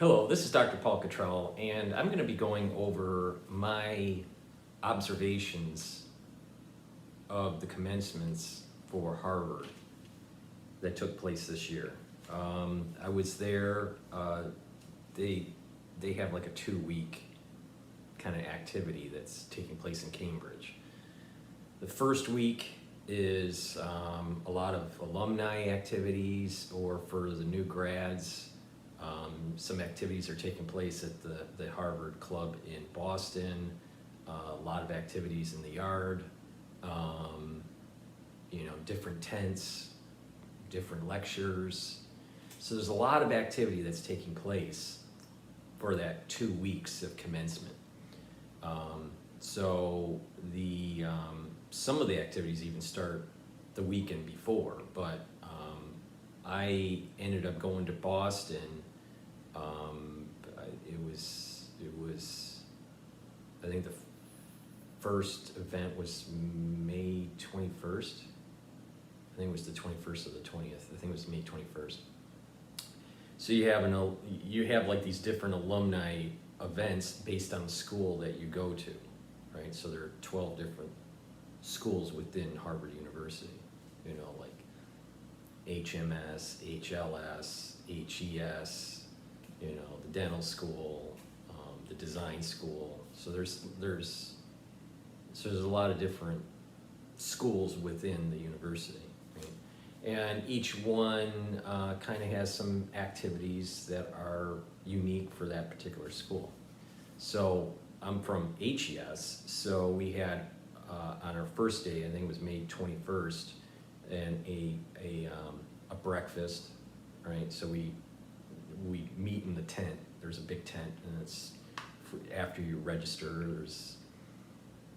Hello, this is Dr. Paul Cottrell, and I'm going to be going over my observations of the commencements for Harvard that took place this year. I was there. They have like a 2-week kind of activity that's taking place in Cambridge. The first week is a lot of alumni activities, or for the new grads. Some activities are taking place at the Harvard Club in Boston, a lot of activities in the yard, different tents, different lectures. So there's a lot of activity that's taking place for that 2 weeks of commencement. Some of the activities even start the weekend before, but I ended up going to Boston. I think the first event was May 21st. I think it was the 21st or the 20th. I think it was May 21st. So you have like these different alumni events based on the school that you go to, right? So there are 12 different schools within Harvard University, like HMS, HLS, HES, the dental school, the design school. So there's a lot of different schools within the university, right? And each one kind of has some activities that are unique for that particular school. So I'm from HES, so we had on our first day, I think it was May 21st, and a breakfast, right? So we meet in the tent. There's a big tent, and it's after you register. There's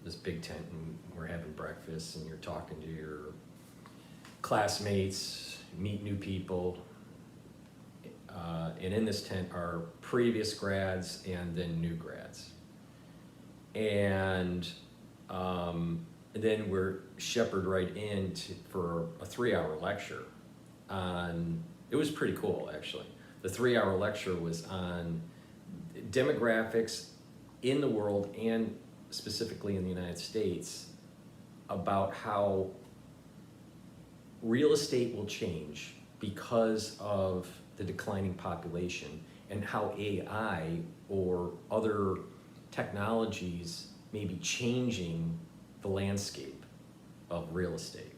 this big tent, and we're having breakfast, and you're talking to your classmates, meet new people, and in this tent are previous grads and then new grads, and then we're shepherded right in for a 3-hour lecture on. It was pretty cool, actually. The 3-hour lecture was on demographics in the world and specifically in the United States, about how real estate will change because of the declining population, and how AI or other technologies may be changing the landscape of real estate.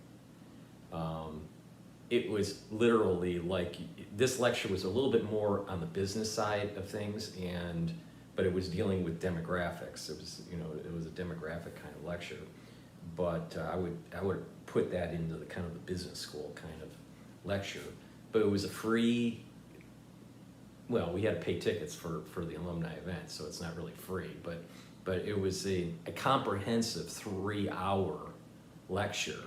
It was literally like, this lecture was a little bit more on the business side of things, but it was dealing with demographics. It was a demographic kind of lecture, but I would put that into the kind of the business school kind of lecture. But it was a free. Well, we had to pay tickets for the alumni event, so it's not really free, but it was a comprehensive 3-hour lecture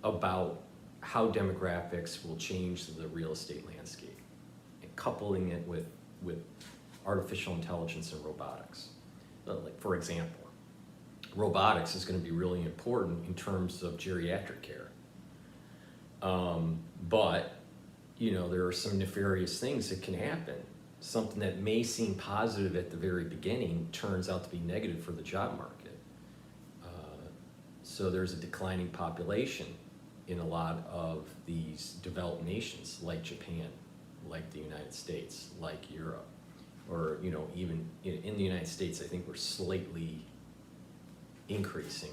about how demographics will change the real estate landscape, and coupling it with artificial intelligence and robotics. Like, for example, robotics is going to be really important in terms of geriatric care. But there are some nefarious things that can happen. Something that may seem positive at the very beginning turns out to be negative for the job market. So there's a declining population in a lot of these developed nations, like Japan, like the United States, like Europe, or even in the United States, I think we're slightly increasing.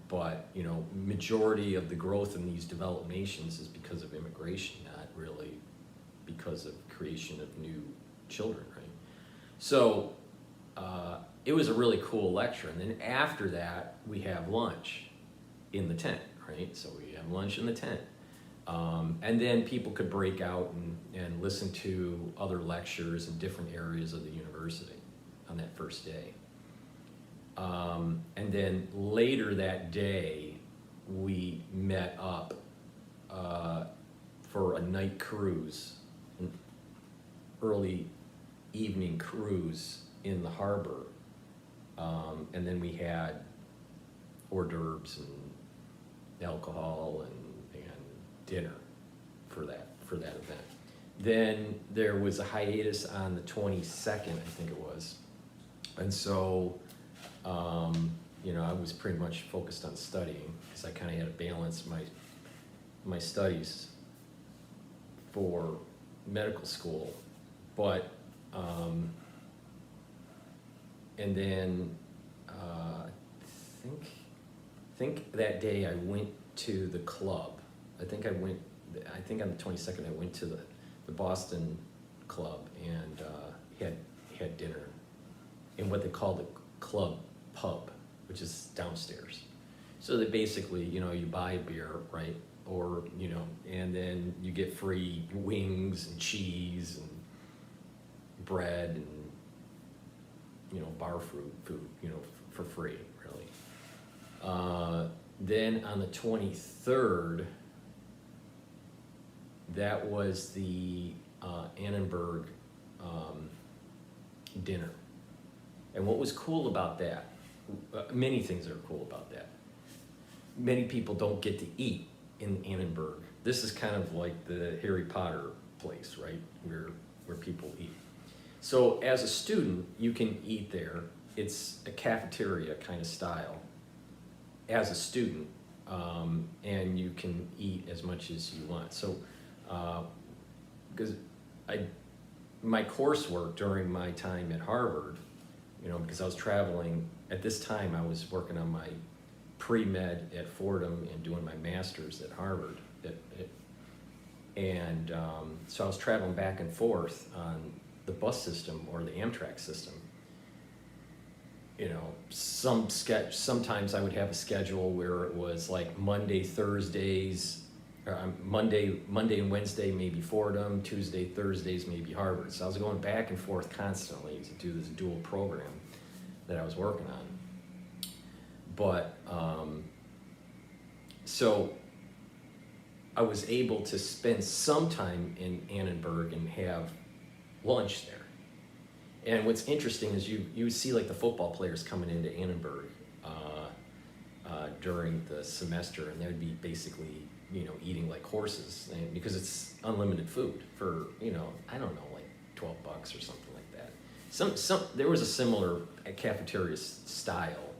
But majority of the growth in these developed nations is because of immigration, not really because of creation of new children, right? So it was a really cool lecture. And then after that, we have lunch in the tent, right? So we have lunch in the tent. And then people could break out and listen to other lectures in different areas of the university on that first day. And then later that day, we met up for a night cruise, an early evening cruise in the harbor. And then we had hors d'oeuvres and alcohol and dinner for that event. Then there was a hiatus on the 22nd, I think it was. And so, you know, I was pretty much focused on studying because I kind of had to balance my studies for medical school. But, and then, I think that day I went to the club. I think on the 22nd I went to the Boston club and had dinner in what they call the club pub, which is downstairs. So that basically, you know, you buy a beer, right? Or, you know, and then you get free wings and cheese and bread and, you know, bar food, you know, for free, really. Then on the 23rd, that was the Annenberg dinner. And what was cool about that, many things are cool about that. Many people don't get to eat in Annenberg. This is kind of like the Harry Potter place, right? Where people eat. So as a student, you can eat there. It's a cafeteria kind of style as a student, and you can eat as much as you want. So, because my coursework during my time at Harvard, you know, because I was traveling, at this time I was working on my pre-med at Fordham and doing my master's at Harvard. And so I was traveling back and forth on the bus system or the Amtrak system. You know, sometimes I would have a schedule where it was like Monday, Thursdays, or Monday and Wednesday maybe Fordham, Tuesday, Thursdays maybe Harvard. So I was going back and forth constantly to do this dual program that I was working on. But so I was able to spend some time in Annenberg and have lunch there. And what's interesting is you see like the football players coming into Annenberg during the semester, and they'd be basically, you know, eating like horses, and because it's unlimited food for, you know, I don't know, like $12 or something like that. There was a similar cafeteria style,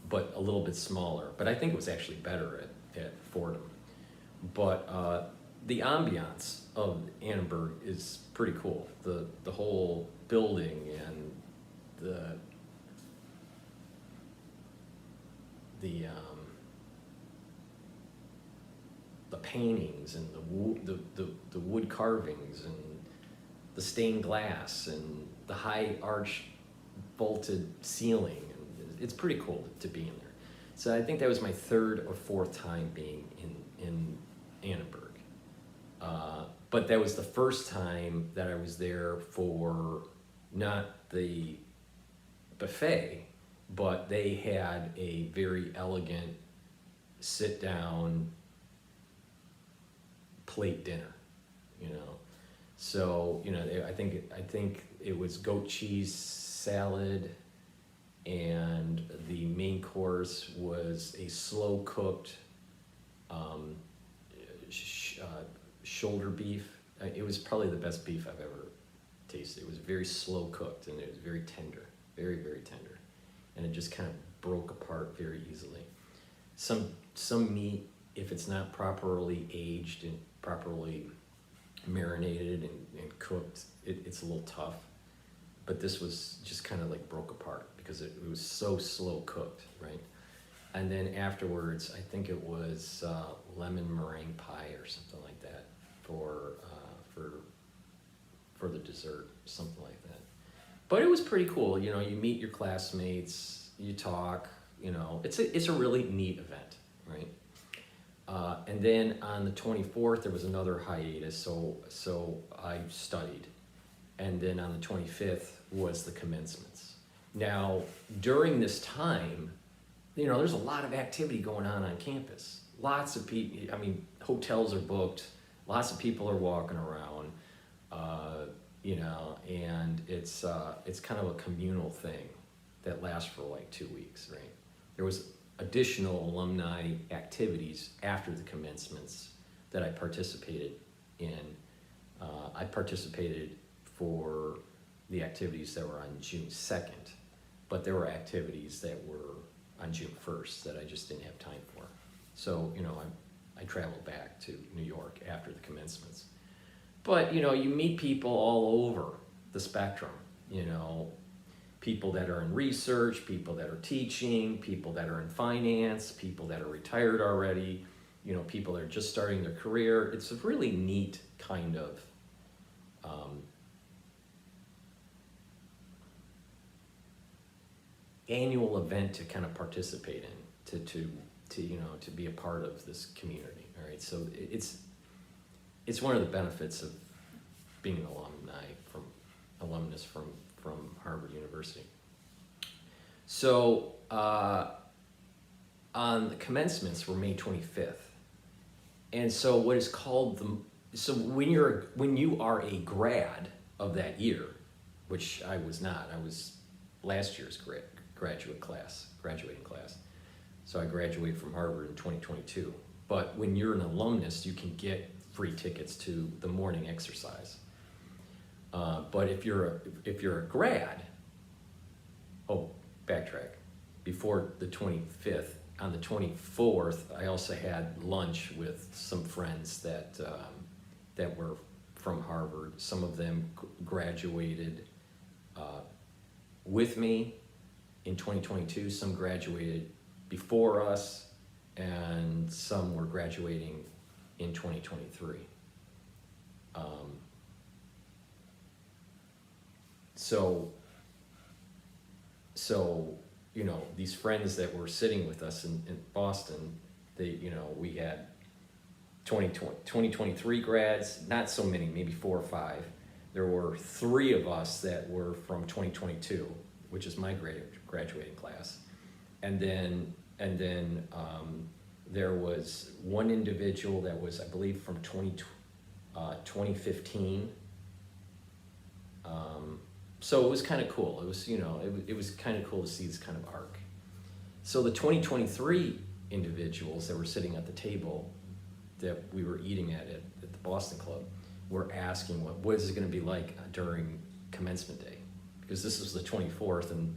but a little bit smaller. But I think it was actually better at Fordham. But the ambiance of Annenberg is pretty cool. The whole building and the paintings and the wood carvings and the stained glass and the high arch vaulted ceiling, and it's pretty cool to be in there. So I think that was my third or fourth time being in Annenberg. But that was the first time that I was there for not the buffet, but they had a very elegant sit-down plate dinner, you know. So, you know, I think it was goat cheese salad, and the main course was a slow-cooked shoulder beef. It was probably the best beef I've ever tasted. It was very slow cooked, and it was very tender, very, very tender. And it just kind of broke apart very easily. Some meat, if it's not properly aged and properly marinated and cooked, it's a little tough. But this was just kind of like broke apart because it was so slow cooked, right? And then afterwards, I think it was lemon meringue pie or something like that for the dessert, something like that. But it was pretty cool. You know, you meet your classmates, you talk. You know, it's a really neat event, right? And then on the 24th, there was another hiatus, so I studied. And then on the 25th was the commencements. Now, during this time, you know, there's a lot of activity going on campus. Lots of people, I mean, hotels are booked, lots of people are walking around, you know, and it's kind of a communal thing that lasts for like 2 weeks, right? There was additional alumni activities after the commencements that I participated in, I participated for the activities that were on June 2nd, but there were activities that were on June 1st that I just didn't have time for. So, I traveled back to New York after the commencements. But, you meet people all over the spectrum, people that are in research, people that are teaching, people that are in finance, people that are retired already, people that are just starting their career. It's a really neat kind of annual event to kind of participate in, to be a part of this community. All right, so it's one of the benefits of being an alumnus from Harvard University. So on the commencements were May 25th, and so what is called when you are a grad of that year, which I was not. I was last year's graduating class. So I graduated from Harvard in 2022. But when you're an alumnus, you can get free tickets to the morning exercise. But if you're a grad, backtrack. Before the 25th, on the 24th, I also had lunch with some friends that were from Harvard. Some of them graduated with me in 2022. Some graduated before us, and some were graduating in 2023. So these friends that were sitting with us in Boston, we had 2023 grads, not so many, maybe 4 or 5. There were 3 of us that were from 2022, which is my graduating class. And then there was one individual that was, I believe, from 2015. So it was kind of cool. It was, it was kind of cool to see this kind of arc. So the 2023 individuals that were sitting at the table that we were eating at the Boston Club were asking what is it going to be like during commencement day, because this was the 24th and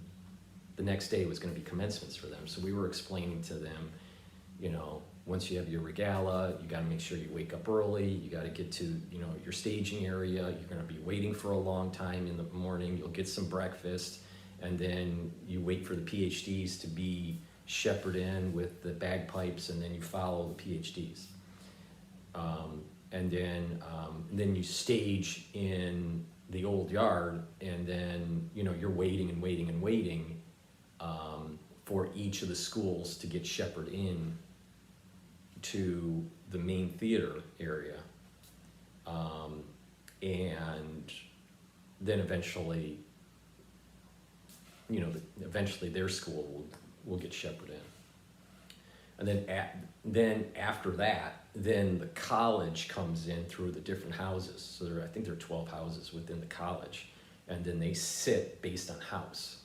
the next day was going to be commencements for them. So we were explaining to them, once you have your regala, you got to make sure you wake up early. You got to get to, your staging area. You're going to be waiting for a long time in the morning. You'll get some breakfast, and then you wait for the PhDs to be shepherded in with the bagpipes, and then you follow the PhDs. And then you stage in the old yard, and then, you're waiting and waiting and waiting for each of the schools to get shepherded in to the main theater area, and then eventually their school will get shepherded in, and then after that, then the college comes in through the different houses. So I think there are 12 houses within the college, and then they sit based on house,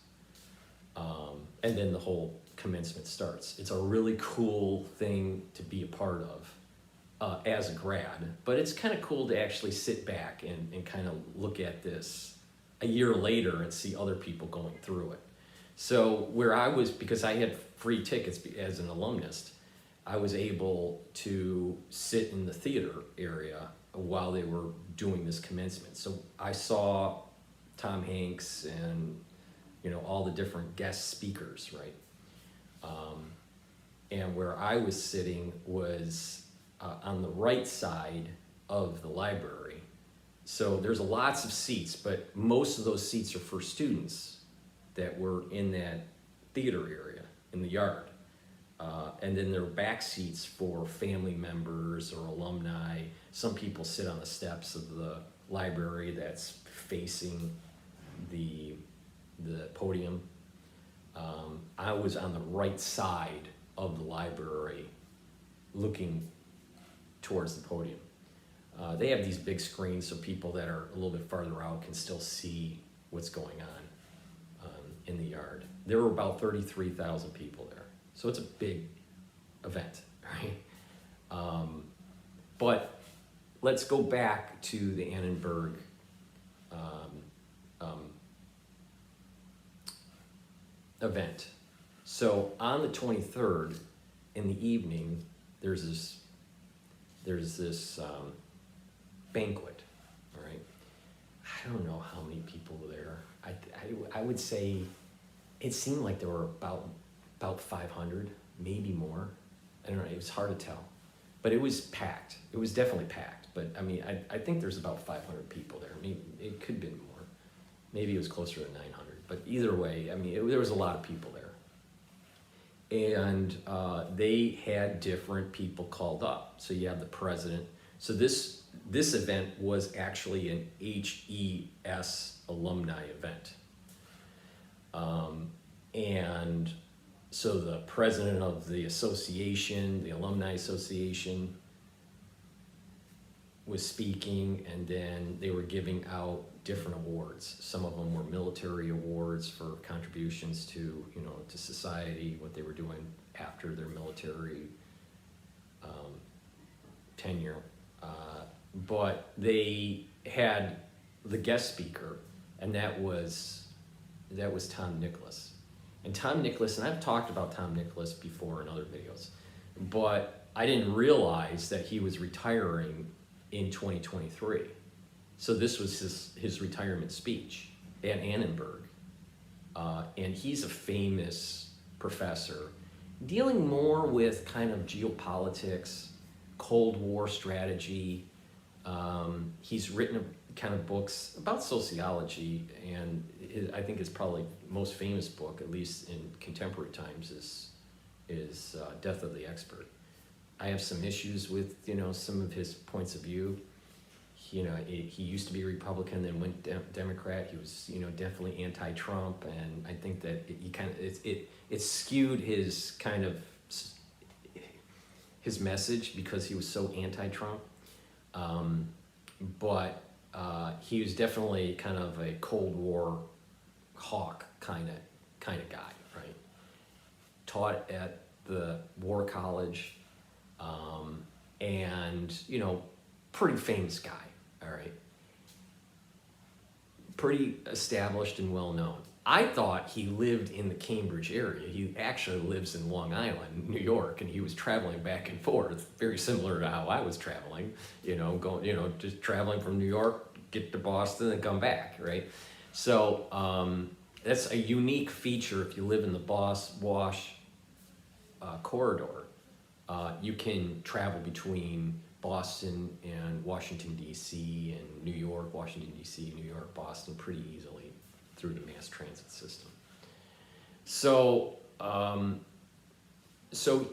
and then the whole commencement starts. It's a really cool thing to be a part of as a grad, but it's kind of cool to actually sit back and kind of look at this a year later and see other people going through it. So where I was, because I had free tickets as an alumnus, I was able to sit in the theater area while they were doing this commencement. So I saw Tom Hanks and all the different guest speakers, right? And where I was sitting was on the right side of the library. So there's lots of seats, but most of those seats are for students that were in that theater area in the yard. And then there are back seats for family members or alumni. Some people sit on the steps of the library that's facing the podium. I was on the right side of the library looking towards the podium. They have these big screens so people that are a little bit farther out can still see what's going on in the yard. There were about 33,000 people there. So it's a big event, right? But let's go back to the Annenberg event. So on the 23rd in the evening, there's this banquet, all right? I don't know how many people were there. I would say it seemed like there were about 500, maybe more. I don't know, it was hard to tell. But it was packed. It was definitely packed. But I mean, I think there's about 500 people there. Maybe it could have been more. Maybe it was closer to 900. But either way, I mean, there was a lot of people there. And they had different people called up. So you have the president. So this event was actually an HES alumni event. And so the president of the association, the alumni association, was speaking, and then they were giving out different awards. Some of them were military awards for contributions to, to society, what they were doing after their military tenure. But they had the guest speaker, and that was Tom Nicholas. And Tom Nicholas, and I've talked about Tom Nicholas before in other videos, but I didn't realize that he was retiring in 2023. So this was his retirement speech at Annenberg. And he's a famous professor dealing more with kind of geopolitics, Cold War strategy. He's written kind of books about sociology, and I think his probably most famous book, at least in contemporary times, is Death of the Expert. I have some issues with some of his points of view. He used to be a Republican, then went Democrat. He was definitely anti-Trump, and I think that it skewed his kind of his message because he was so anti-Trump. But he was definitely kind of a Cold War hawk kind of guy, right? Taught at the War College, and pretty famous guy, all right? Pretty established and well known. I thought he lived in the Cambridge area. He actually lives in Long Island, New York, and he was traveling back and forth, very similar to how I was traveling, just traveling from New York, get to Boston and come back, right? So that's a unique feature if you live in the Wash corridor. You can travel between Boston and Washington, D.C., and New York, Washington, D.C., New York, Boston pretty easily through the mass transit system. So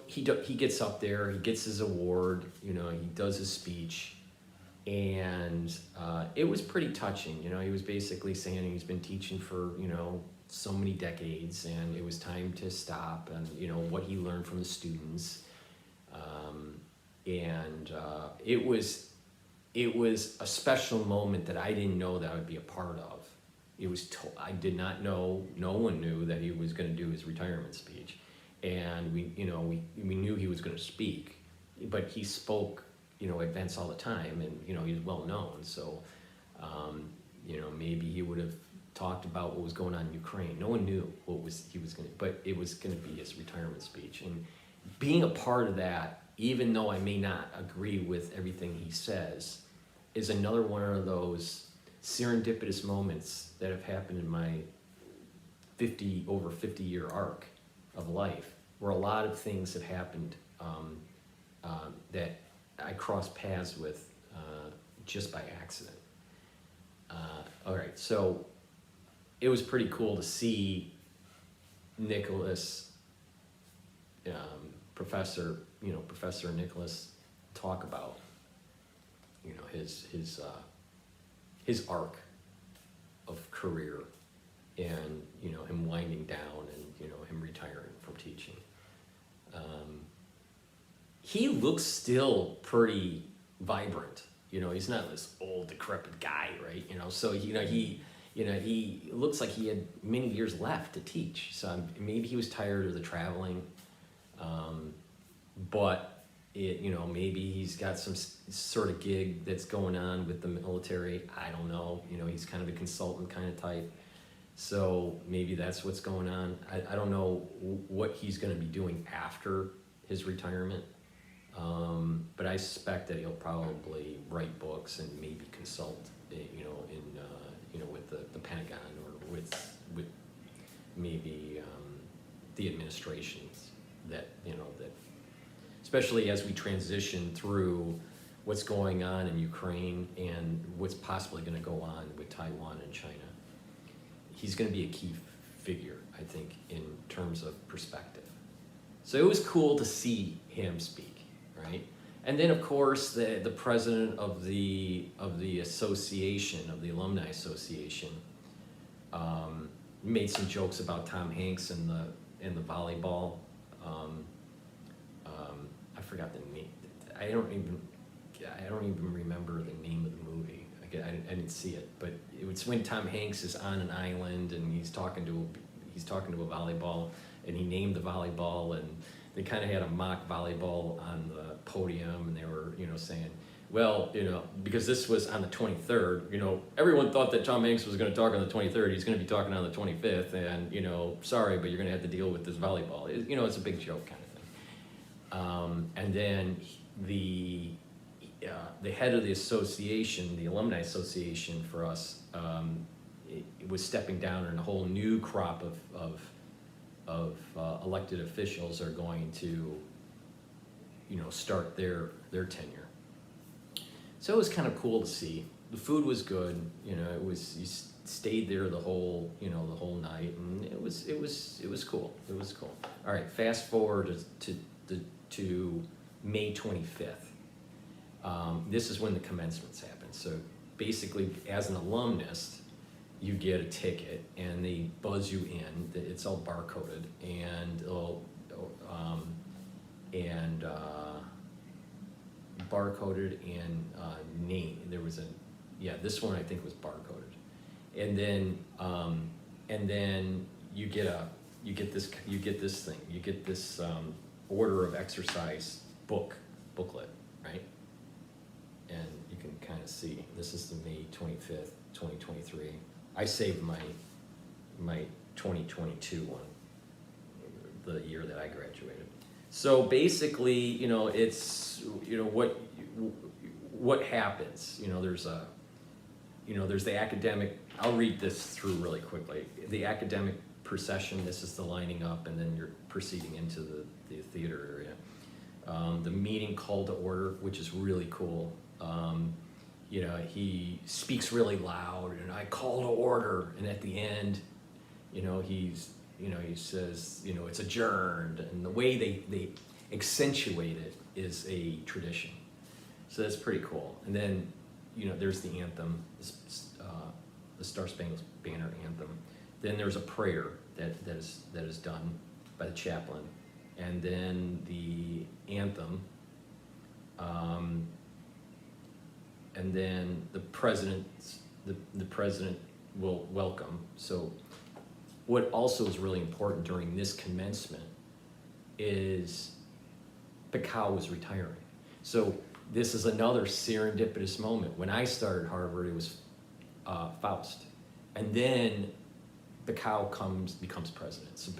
he gets up there, he gets his award, he does his speech, and it was pretty touching. He was basically saying he's been teaching for so many decades, and it was time to stop, and what he learned from the students, and it was a special moment that I didn't know that I would be a part of. I did not know. No one knew that he was going to do his retirement speech, and we knew he was going to speak, but he spoke at events all the time, and he's well known. So maybe he would have talked about what was going on in Ukraine. No one knew he was going to, but it was going to be his retirement speech, and being a part of that, even though I may not agree with everything he says, is another one of those serendipitous moments that have happened in my over 50-year arc of life, where a lot of things have happened that I crossed paths with just by accident. All right, so it was pretty cool to see Nicholas, Professor Nicholas, talk about his arc of career, and him winding down, and him retiring from teaching. He looks still pretty vibrant. He's not this old decrepit guy, right? So he looks like he had many years left to teach. So maybe he was tired of the traveling, but maybe he's got some sort of gig that's going on with the military. I don't know. He's kind of a consultant kind of type. So maybe that's what's going on. I don't know what he's going to be doing after his retirement. But I suspect that he'll probably write books and maybe consult, with the Pentagon or with maybe the administrations that especially as we transition through what's going on in Ukraine and what's possibly going to go on with Taiwan and China. He's going to be a key figure, I think, in terms of perspective. So it was cool to see him speak, right? And then, of course, the president of the association, of the Alumni Association, made some jokes about Tom Hanks and the volleyball. I forgot the name. I don't even remember the name of the movie. I didn't see it, but it's when Tom Hanks is on an island and he's talking to a volleyball, and he named the volleyball, and they kind of had a mock volleyball on the podium, and they were saying, well, because this was on the 23rd, everyone thought that Tom Hanks was going to talk on the 23rd. He's going to be talking on the 25th, and sorry, but you're going to have to deal with this volleyball. It's a big joke kind of thing. And then the head of the association, the Alumni Association for us, it was stepping down, and a whole new crop of elected officials are going to, start their tenure. So it was kind of cool to see. The food was good, you stayed there the whole night, and it was cool. It was cool. All right, fast forward to May 25th. This is when the commencements happen. So basically, as an alumnus, you get a ticket and they buzz you in. It's all barcoded and barcoded and name. There was this one I think was barcoded, and then you get this order of exercise booklet, right? And you can kind of see, this is the May 25th, 2023. I saved my 2022 one, the year that I graduated. So basically, it's, what happens, there's the academic, I'll read this through really quickly. The academic procession, this is the lining up, and then you're proceeding into the theater area. The meeting call to order, which is really cool. He speaks really loud, and I call to order, and at the end, he says, it's adjourned, and the way they accentuate it is a tradition. So that's pretty cool. And then, there's the anthem, the Star Spangled Banner anthem. Then there's a prayer that is done by the chaplain, and then the anthem. And then the president will welcome. So what also is really important during this commencement is Picau was retiring. So this is another serendipitous moment. When I started Harvard, it was Faust. And then Picau becomes president. So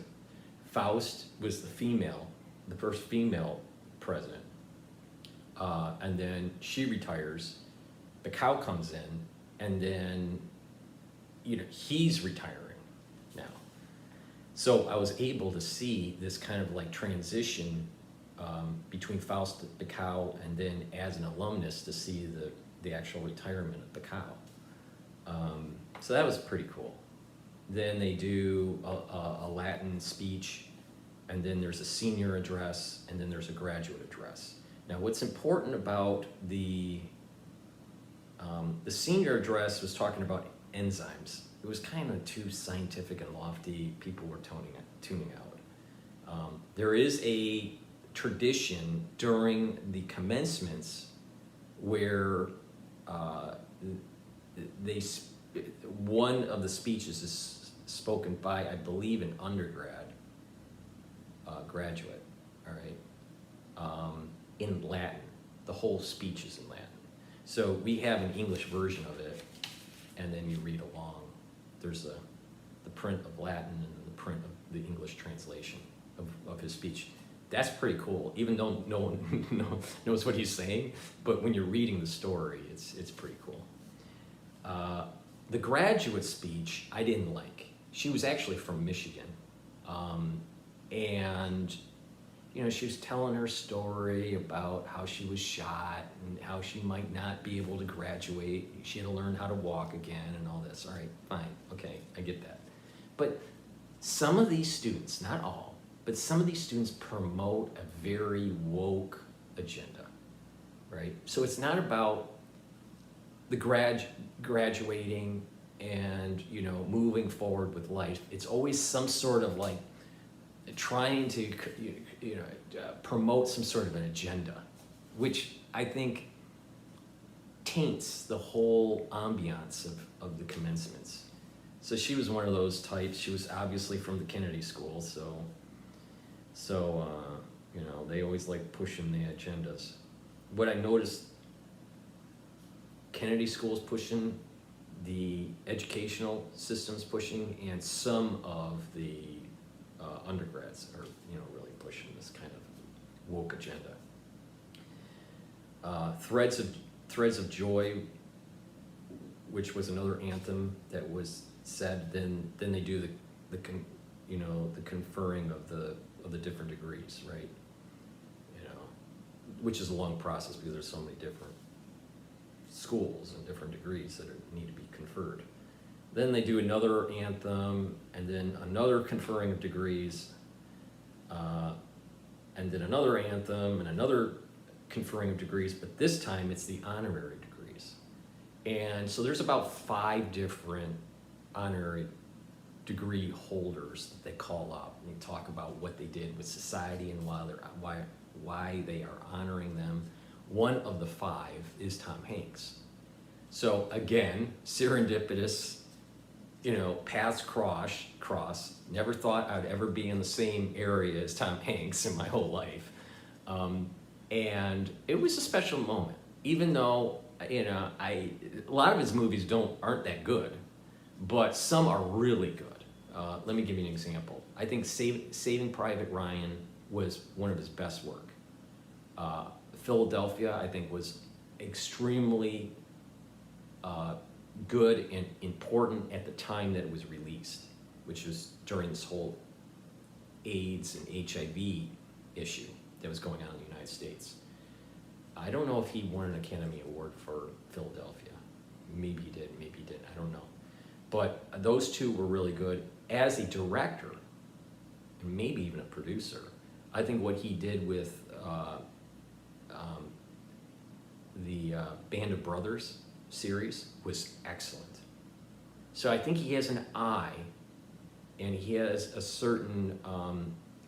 Faust was the first female president. And then she retires. Picau comes in, and then, he's retiring now. So I was able to see this kind of like transition between Faust and Picau, and then as an alumnus to see the actual retirement of Picau. So that was pretty cool. Then they do a Latin speech, and then there's a senior address, and then there's a graduate address. Now, what's important about the senior address was talking about enzymes. It was kind of too scientific and lofty. People were tuning out. There is a tradition during the commencements where one of the speeches is spoken by, I believe, an undergrad, graduate, all right? in Latin. The whole speech is in Latin. So we have an English version of it, and then you read along. There's the print of Latin and the print of the English translation of his speech. That's pretty cool, even though no one knows what he's saying, but when you're reading the story, it's pretty cool. The graduate speech, I didn't like. She was actually from Michigan, and she was telling her story about how she was shot and how she might not be able to graduate. She had to learn how to walk again and all this. All right, fine, okay, I get that. But some of these students, not all, but some of these students promote a very woke agenda, right? So it's not about the graduating and moving forward with life. It's always some sort of like trying to promote some sort of an agenda, which I think taints the whole ambiance of the commencements. So she was one of those types. She was obviously from the Kennedy School, so they always like pushing the agendas. What I noticed, Kennedy School's pushing, the educational system's pushing, and some of the undergrads are really pushing this kind of woke agenda. Threads of Joy, which was another anthem that was said. Then they do the conferring of the different degrees, right? Which is a long process because there's so many different schools and different degrees that need to be conferred. Then they do another anthem, and then another conferring of degrees, and then another anthem, and another conferring of degrees, but this time it's the honorary degrees. And so there's about 5 different honorary degree holders that they call up and they talk about what they did with society and why they are honoring them. One of the 5 is Tom Hanks. So again, serendipitous, paths cross. Never thought I'd ever be in the same area as Tom Hanks in my whole life. And it was a special moment, even though, a lot of his movies aren't that good, but some are really good. Let me give you an example. I think Saving Private Ryan was one of his best work. Philadelphia, I think, was extremely good and important at the time that it was released, which was during this whole AIDS and HIV issue that was going on in the United States. I don't know if he won an Academy Award for Philadelphia. Maybe he did, maybe he didn't, I don't know. But those 2 were really good. As a director, and maybe even a producer, I think what he did with the Band of Brothers series was excellent. So I think he has an eye, and he has a certain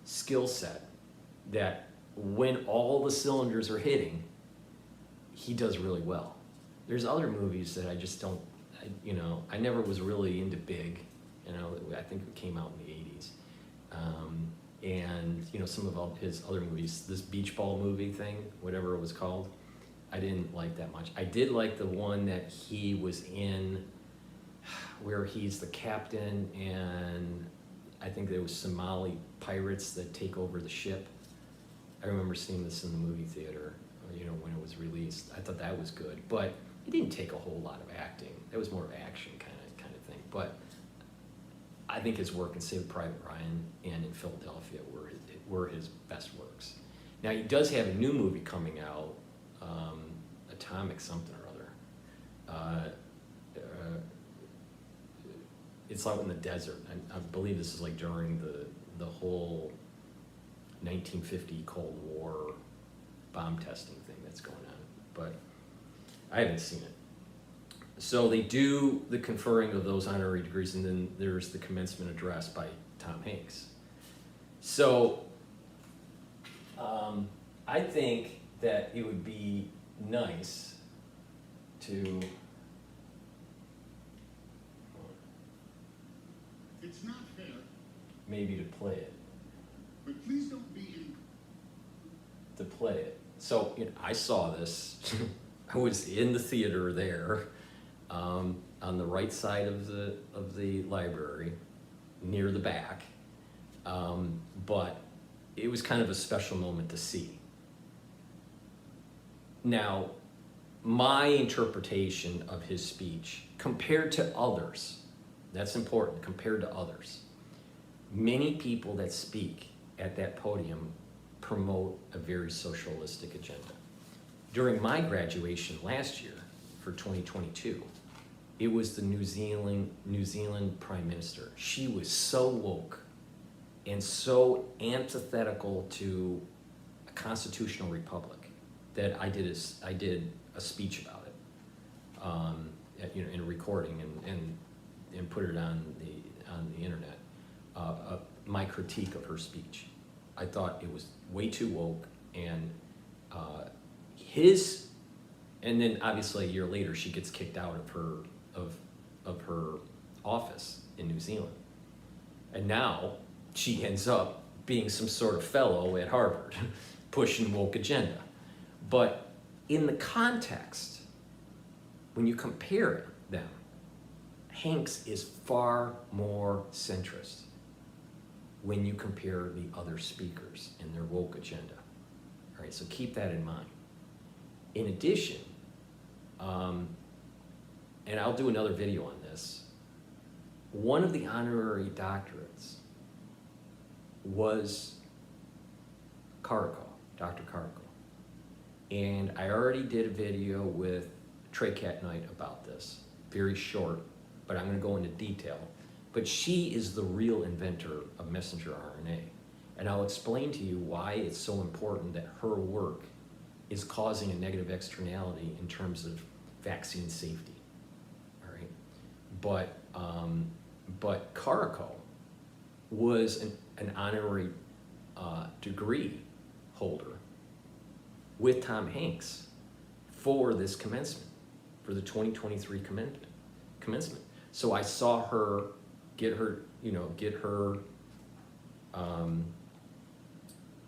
skill set that when all the cylinders are hitting, he does really well. There's other movies that I just don't, I never was really into Big. I think it came out in the 80s. And some of his other movies, this beach ball movie thing, whatever it was called, I didn't like that much. I did like the one that he was in where he's the captain, and I think there was Somali pirates that take over the ship. I remember seeing this in the movie theater, when it was released. I thought that was good, but it didn't take a whole lot of acting. It was more action kind of thing. But I think his work in Saving Private Ryan and in Philadelphia were his best works. Now he does have a new movie coming out, Atomic something or other. It's out in the desert. I believe this is like during the whole 1950 Cold War bomb testing thing that's going on, but I haven't seen it. So they do the conferring of those honorary degrees, and then there's the commencement address by Tom Hanks. So I think that it would be nice to... It's not fair. Maybe to play it. But please don't be in... To play it. So I saw this. I was in the theater there, on the right side of the library, near the back. But it was kind of a special moment to see. Now, my interpretation of his speech, compared to others, that's important, compared to others. Many people that speak at that podium promote a very socialistic agenda. During my graduation last year, for 2022, it was the New Zealand Prime Minister. She was so woke and so antithetical to a constitutional republic that I did a speech about it, in a recording and put it on the internet. My critique of her speech. I thought it was way too woke, and and then obviously a year later she gets kicked out of her office in New Zealand, and now she ends up being some sort of fellow at Harvard, pushing woke agenda. But in the context, when you compare them, Hanks is far more centrist when you compare the other speakers and their woke agenda. All right, so keep that in mind. In addition, and I'll do another video on this, one of the honorary doctorates was Dr. Cottrell. And I already did a video with Trey Catnight about this, very short, but I'm gonna go into detail. But she is the real inventor of messenger RNA. And I'll explain to you why it's so important that her work is causing a negative externality in terms of vaccine safety, all right? But Cottrell was an honorary degree holder with Tom Hanks for this commencement, for the 2023 commencement. So I saw her get her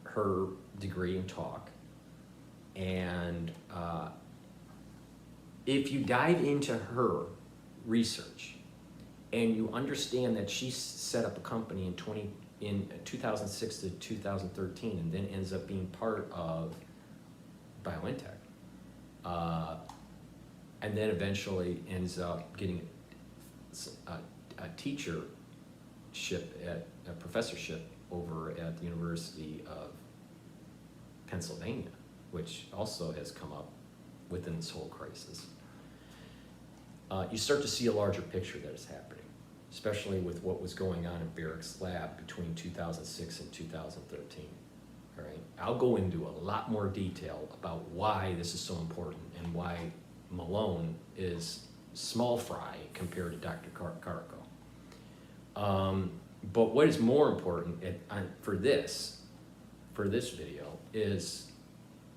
her degree and talk. And if you dive into her research and you understand that she set up a company in 2006 to 2013 and then ends up being part of BioNTech, and then eventually ends up getting a teachership, a professorship over at the University of Pennsylvania, which also has come up within this whole crisis. You start to see a larger picture that is happening, especially with what was going on in Barrick's lab between 2006 and 2013. All right, I'll go into a lot more detail about why this is so important and why Malone is small fry compared to Dr. Cottrell. But what is more important for this video is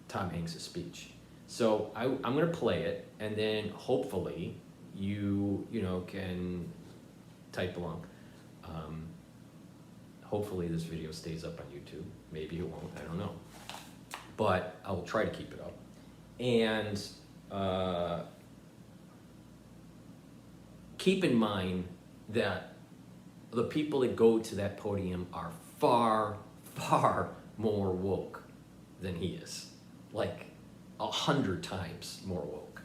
Tom Hanks' speech. So I'm going to play it, and then hopefully you can type along. Hopefully this video stays up on YouTube. Maybe it won't, I don't know. But I will try to keep it up. And keep in mind that the people that go to that podium are far, far more woke than he is. Like 100 times more woke.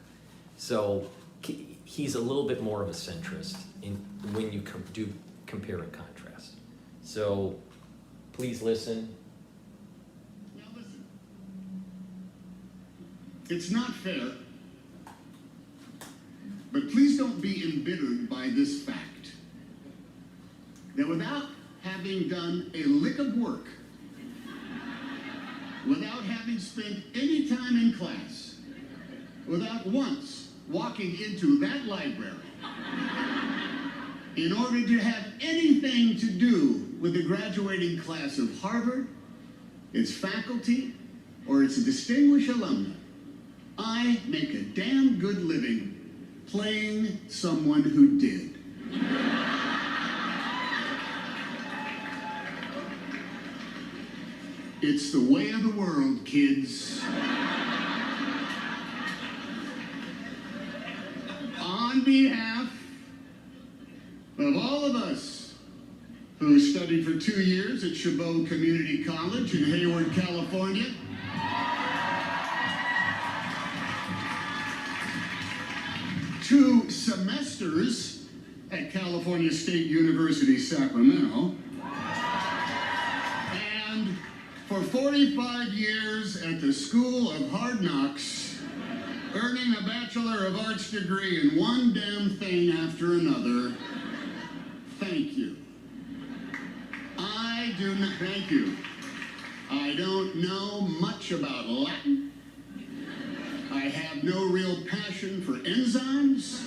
So he's a little bit more of a centrist when you do compare and contrast. So please listen. Now listen. It's not fair, but please don't be embittered by this fact that without having done a lick of work, without having spent any time in class, without once walking into that library, in order to have anything to do with the graduating class of Harvard, its faculty, or its distinguished alumni, I make a damn good living playing someone who did. It's the way of the world, kids. on behalf of all of us who studied for 2 years at Chabot Community College in Hayward, California, 2 semesters at California State University, Sacramento, and for 45 years at the School of Hard Knocks, earning a Bachelor of Arts degree in one damn thing after another. Thank you. Thank you. I don't know much about Latin. I have no real passion for enzymes.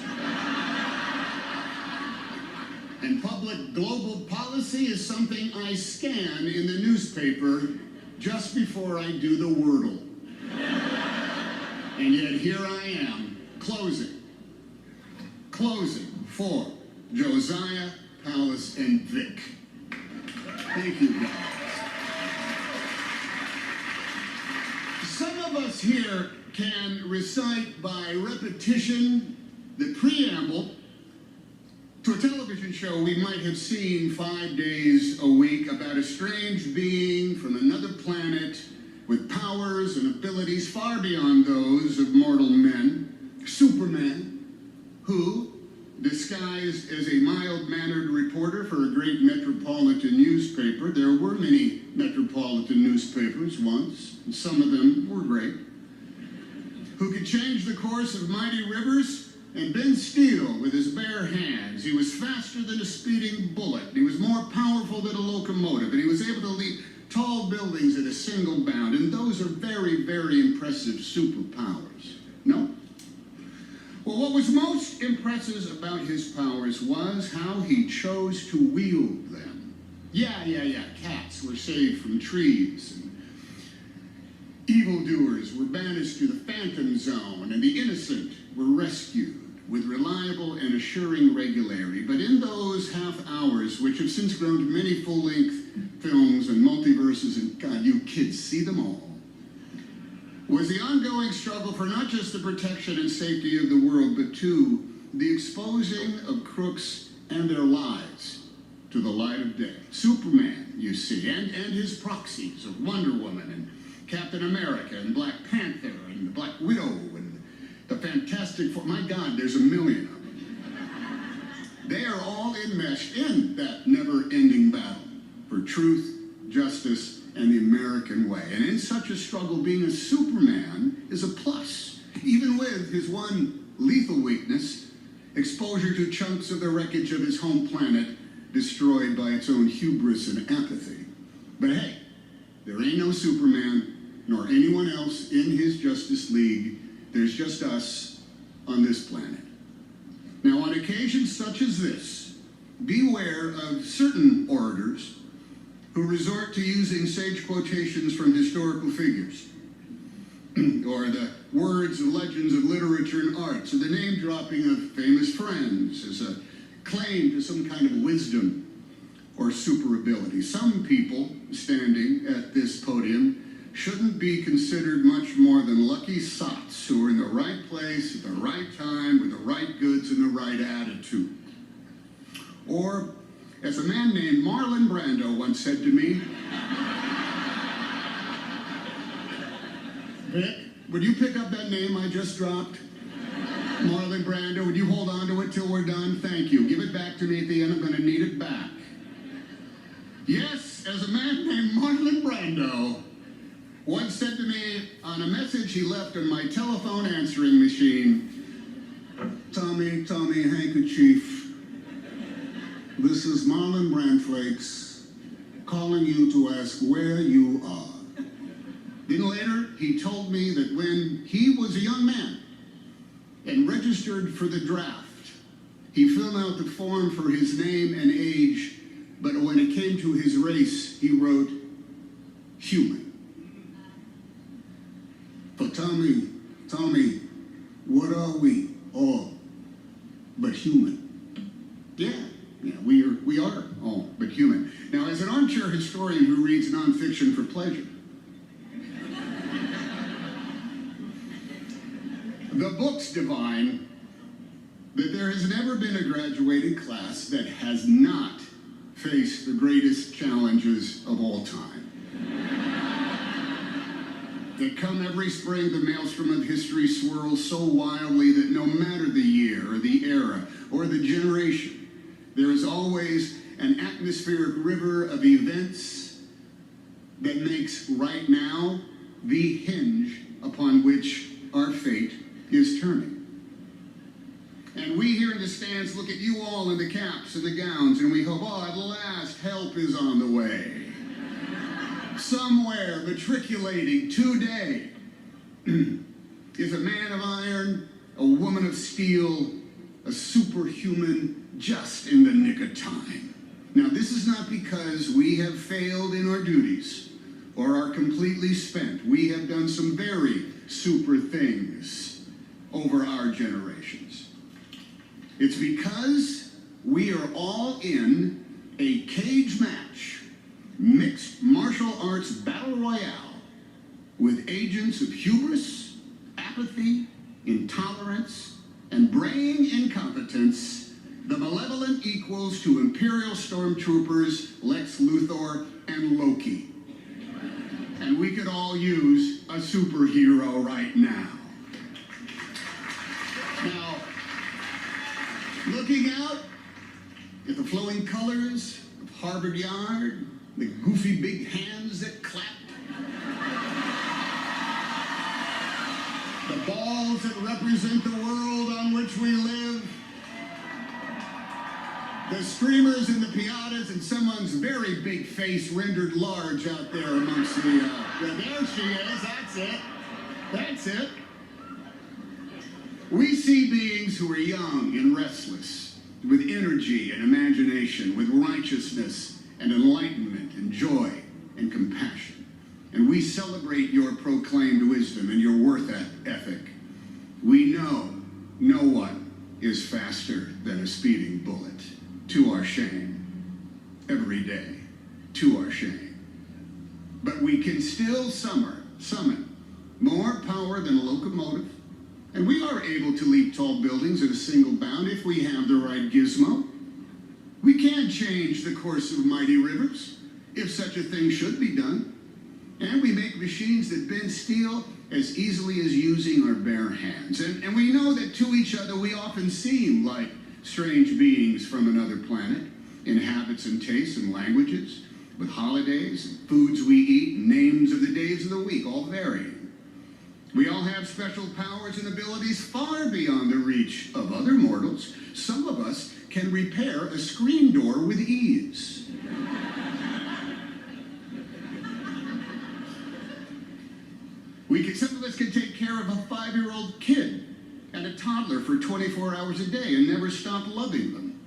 And public global policy is something I scan in the newspaper just before I do the Wordle. And yet here I am, closing for Josiah, Palace, and Vic. Thank you, guys. Some of us here can recite by repetition the preamble to a television show we might have seen 5 days a week about a strange being from another planet with powers and abilities far beyond those of mortal men, Superman, who, disguised as a mild-mannered reporter for a great metropolitan newspaper — there were many metropolitan newspapers once, and some of them were great — who could change the course of mighty rivers and bend steel with his bare hands. He was faster than a speeding bullet. He was more powerful than a locomotive, and he was able to leap tall buildings at a single bound. And those are very, very impressive superpowers. No? Well, what was most impressive about his powers was how he chose to wield them. Yeah. Cats were saved from trees, and evildoers were banished to the Phantom Zone, and the innocent were rescued with reliable and assuring regularity. But in those half hours, which have since grown to many full-length films and multiverses, and God, you kids see them all, was the ongoing struggle for not just the protection and safety of the world, but too the exposing of crooks and their lives to the light of day. Superman, you see, and his proxies of Wonder Woman and Captain America and Black Panther and the Black Widow and the Fantastic Four. My God, there's a million of them. They are all enmeshed in that never-ending battle for truth, justice, and the American way. And in such a struggle, being a Superman is a plus, even with his one lethal weakness: exposure to chunks of the wreckage of his home planet destroyed by its own hubris and apathy. But hey, there ain't no Superman nor anyone else in his Justice League. There's just us on this planet. Now, on occasions such as this, beware of certain orators who resort to using sage quotations from historical figures, or the words of legends of literature and arts, or the name-dropping of famous friends as a claim to some kind of wisdom or super ability. Some people standing at this podium shouldn't be considered much more than lucky sots who are in the right place at the right time with the right goods and the right attitude. Or, as a man named Marlon Brando once said to me, Vic, would you pick up that name I just dropped? Marlon Brando, would you hold on to it till we're done? Thank you. Give it back to me at the end. I'm going to need it back. Yes, as a man named Marlon Brando once said to me on a message he left on my telephone answering machine, Tommy, handkerchief, this is Marlon Brandflakes calling you to ask where you are. Then later, he told me that when he was a young man and registered for the draft, he filled out the form for his name and age, but when it came to his race, he wrote human. For Tommy, what are we all but human? Yeah, we are all but human. Now, as an armchair historian who reads nonfiction for pleasure, the books divine that there has never been a graduating class that has not faced the greatest challenges of all time. That come every spring, the maelstrom of history swirls so wildly that no matter the year or the era or the generation, there is always an atmospheric river of events that makes right now the hinge upon which our fate is turning. And we here in the stands look at you all in the caps and the gowns, and we hope, oh, at last help is on the way. Somewhere matriculating today is a man of iron, a woman of steel, a superhuman just in the nick of time. Now, this is not because we have failed in our duties or are completely spent. We have done some very super things over our generations. It's because we are all in a cage match, mixed martial arts battle royale with agents of hubris, apathy, intolerance, and braying incompetence, the malevolent equals to Imperial stormtroopers Lex Luthor and Loki. And we could all use a superhero right now. Now, looking out at the flowing colors of Harvard Yard, the goofy big hands that clap, the balls that represent the world on which we live, the streamers and the piatas, and someone's very big face rendered large out there amongst the, there she is, that's it, that's it. We see beings who are young and restless, with energy and imagination, with righteousness and enlightenment and joy and compassion. And we celebrate your proclaimed wisdom and your worth ethic. We know no one is faster than a speeding bullet, to our shame, every day, to our shame. But we can still summon more power than a locomotive, and we are able to leap tall buildings at a single bound if we have the right gizmo. We can change the course of mighty rivers, if such a thing should be done. And we make machines that bend steel as easily as using our bare hands. And we know that to each other we often seem like strange beings from another planet, in habits and tastes and languages, with holidays and foods we eat and names of the days of the week, all varying. We all have special powers and abilities far beyond the reach of other mortals. Some of us can repair a screen door with ease. Some of us can take care of a 5-year-old kid and a toddler for 24 hours a day and never stop loving them.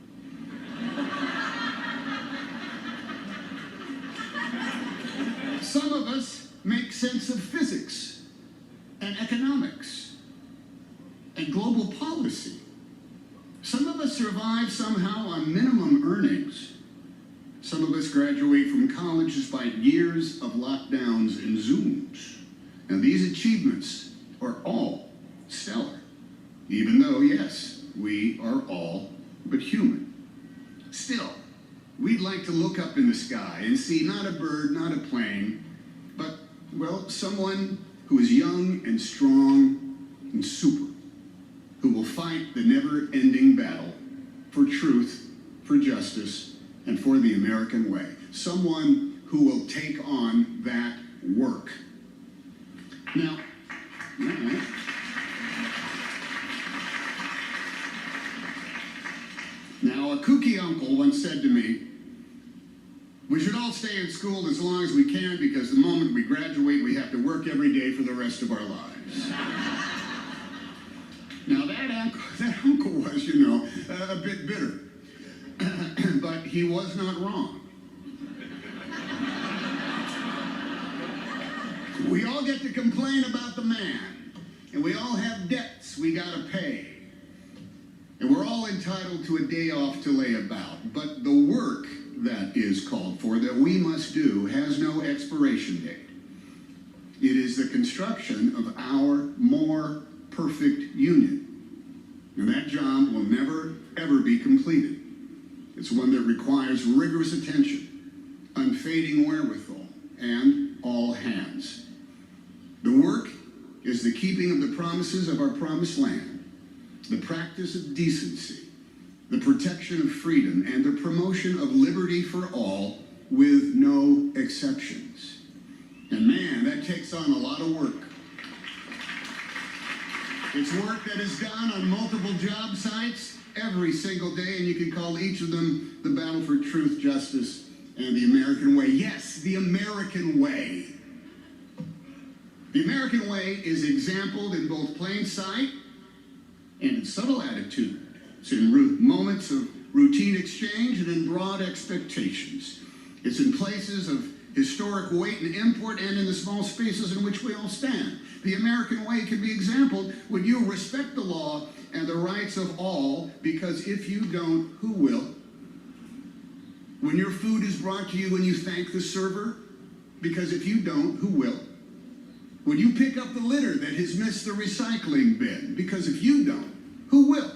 Some of us make sense of physics and economics and global policy. Some of us survive somehow on minimum earnings. Some of us graduate from college despite years of lockdowns and Zooms. And these achievements are all stellar, even though, yes, we are all but human. Still, we'd like to look up in the sky and see not a bird, not a plane, but, well, someone who is young and strong and super, who will fight the never-ending battle for truth, for justice, and for the American way. Someone who will take on that work. Now, a kooky uncle once said to me, we should all stay in school as long as we can because the moment we graduate, we have to work every day for the rest of our lives. Now, that uncle was, you know, a bit bitter, but he was not wrong. We all get to complain about the man, and we all have debts we gotta pay, and we're all entitled to a day off to lay about, but the work that is called for, that we must do, has no expiration date. It is the construction of our more perfect union. And that job will never, ever be completed. It's one that requires rigorous attention, unfading wherewithal, and all hands. The work is the keeping of the promises of our promised land, the practice of decency, the protection of freedom, and the promotion of liberty for all, with no exceptions. And man, that takes on a lot of work. It's work that is done on multiple job sites every single day, and you can call each of them the battle for truth, justice, and the American way. Yes, the American way. The American way is exampled in both plain sight and in subtle attitude. It's in moments of routine exchange and in broad expectations. It's in places of historic weight and import and in the small spaces in which we all stand. The American way can be exampled when you respect the law and the rights of all, because if you don't, who will? When your food is brought to you and you thank the server, because if you don't, who will? When you pick up the litter that has missed the recycling bin, because if you don't, who will?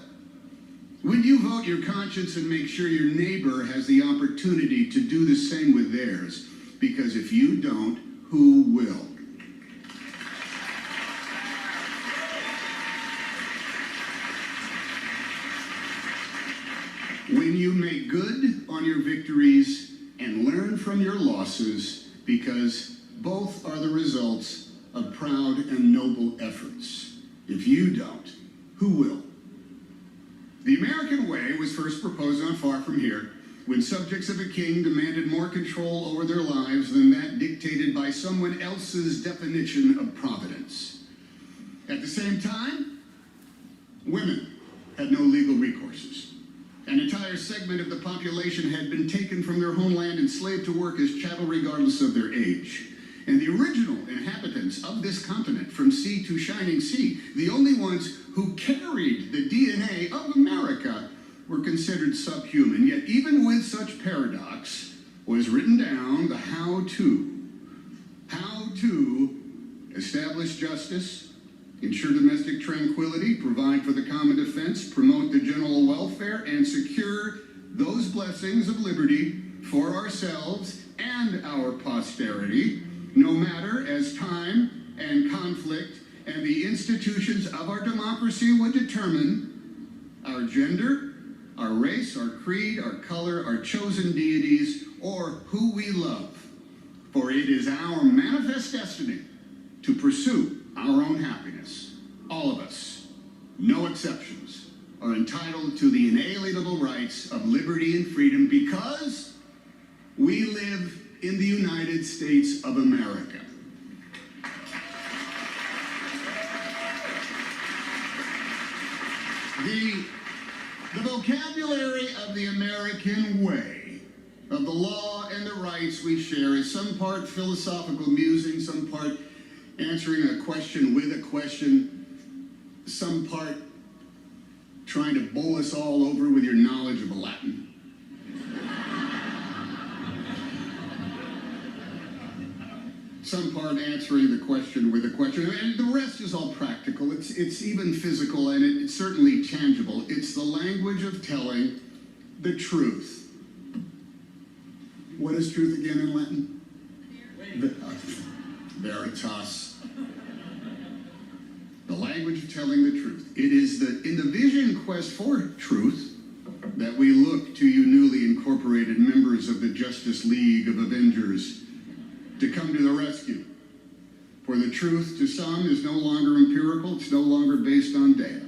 When you vote your conscience and make sure your neighbor has the opportunity to do the same with theirs, because if you don't, who will? When you make good on your victories and learn from your losses, because both are the results of proud and noble efforts. If you don't, who will? The American way was first proposed not far from here, when subjects of a king demanded more control over their lives than that dictated by someone else's definition of providence. At the same time, women had no legal recourses. An entire segment of the population had been taken from their homeland and enslaved to work as chattel regardless of their age. And the original inhabitants of this continent, from sea to shining sea, the only ones who carried the DNA of America, were considered subhuman. Yet even with such paradox was written down the how-to. How to establish justice, ensure domestic tranquility, provide for the common defense, promote the general welfare, and secure those blessings of liberty for ourselves and our posterity, no matter as time and conflict and the institutions of our democracy would determine our gender, our race, our creed, our color, our chosen deities, or who we love. For it is our manifest destiny to pursue our own happiness. All of us, no exceptions, are entitled to the inalienable rights of liberty and freedom because we live in the United States of America. The vocabulary of the American way, of the law and the rights we share, is some part philosophical musing, some part answering a question with a question, some part trying to bowl us all over with your knowledge of Latin. Some part answering the question with a question, and the rest is all practical. It's even physical, and it's certainly tangible. It's the language of telling the truth. What is truth again in Latin? Veritas. The language of telling the truth. It is in the vision quest for truth that we look to you newly incorporated members of the Justice League of Avengers to come to the rescue. For the truth to some is no longer empirical, it's no longer based on data,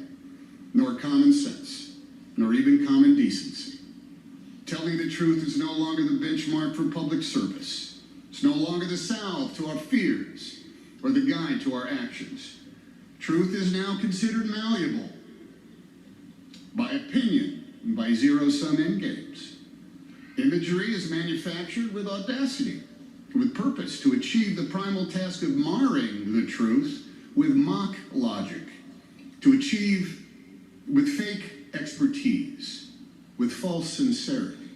nor common sense, nor even common decency. Telling the truth is no longer the benchmark for public service. It's no longer the salve to our fears or the guide to our actions. Truth is now considered malleable by opinion and by zero-sum endgames. Imagery is manufactured with audacity, with purpose, to achieve the primal task of marring the truth with mock logic, to achieve with fake expertise, with false sincerity,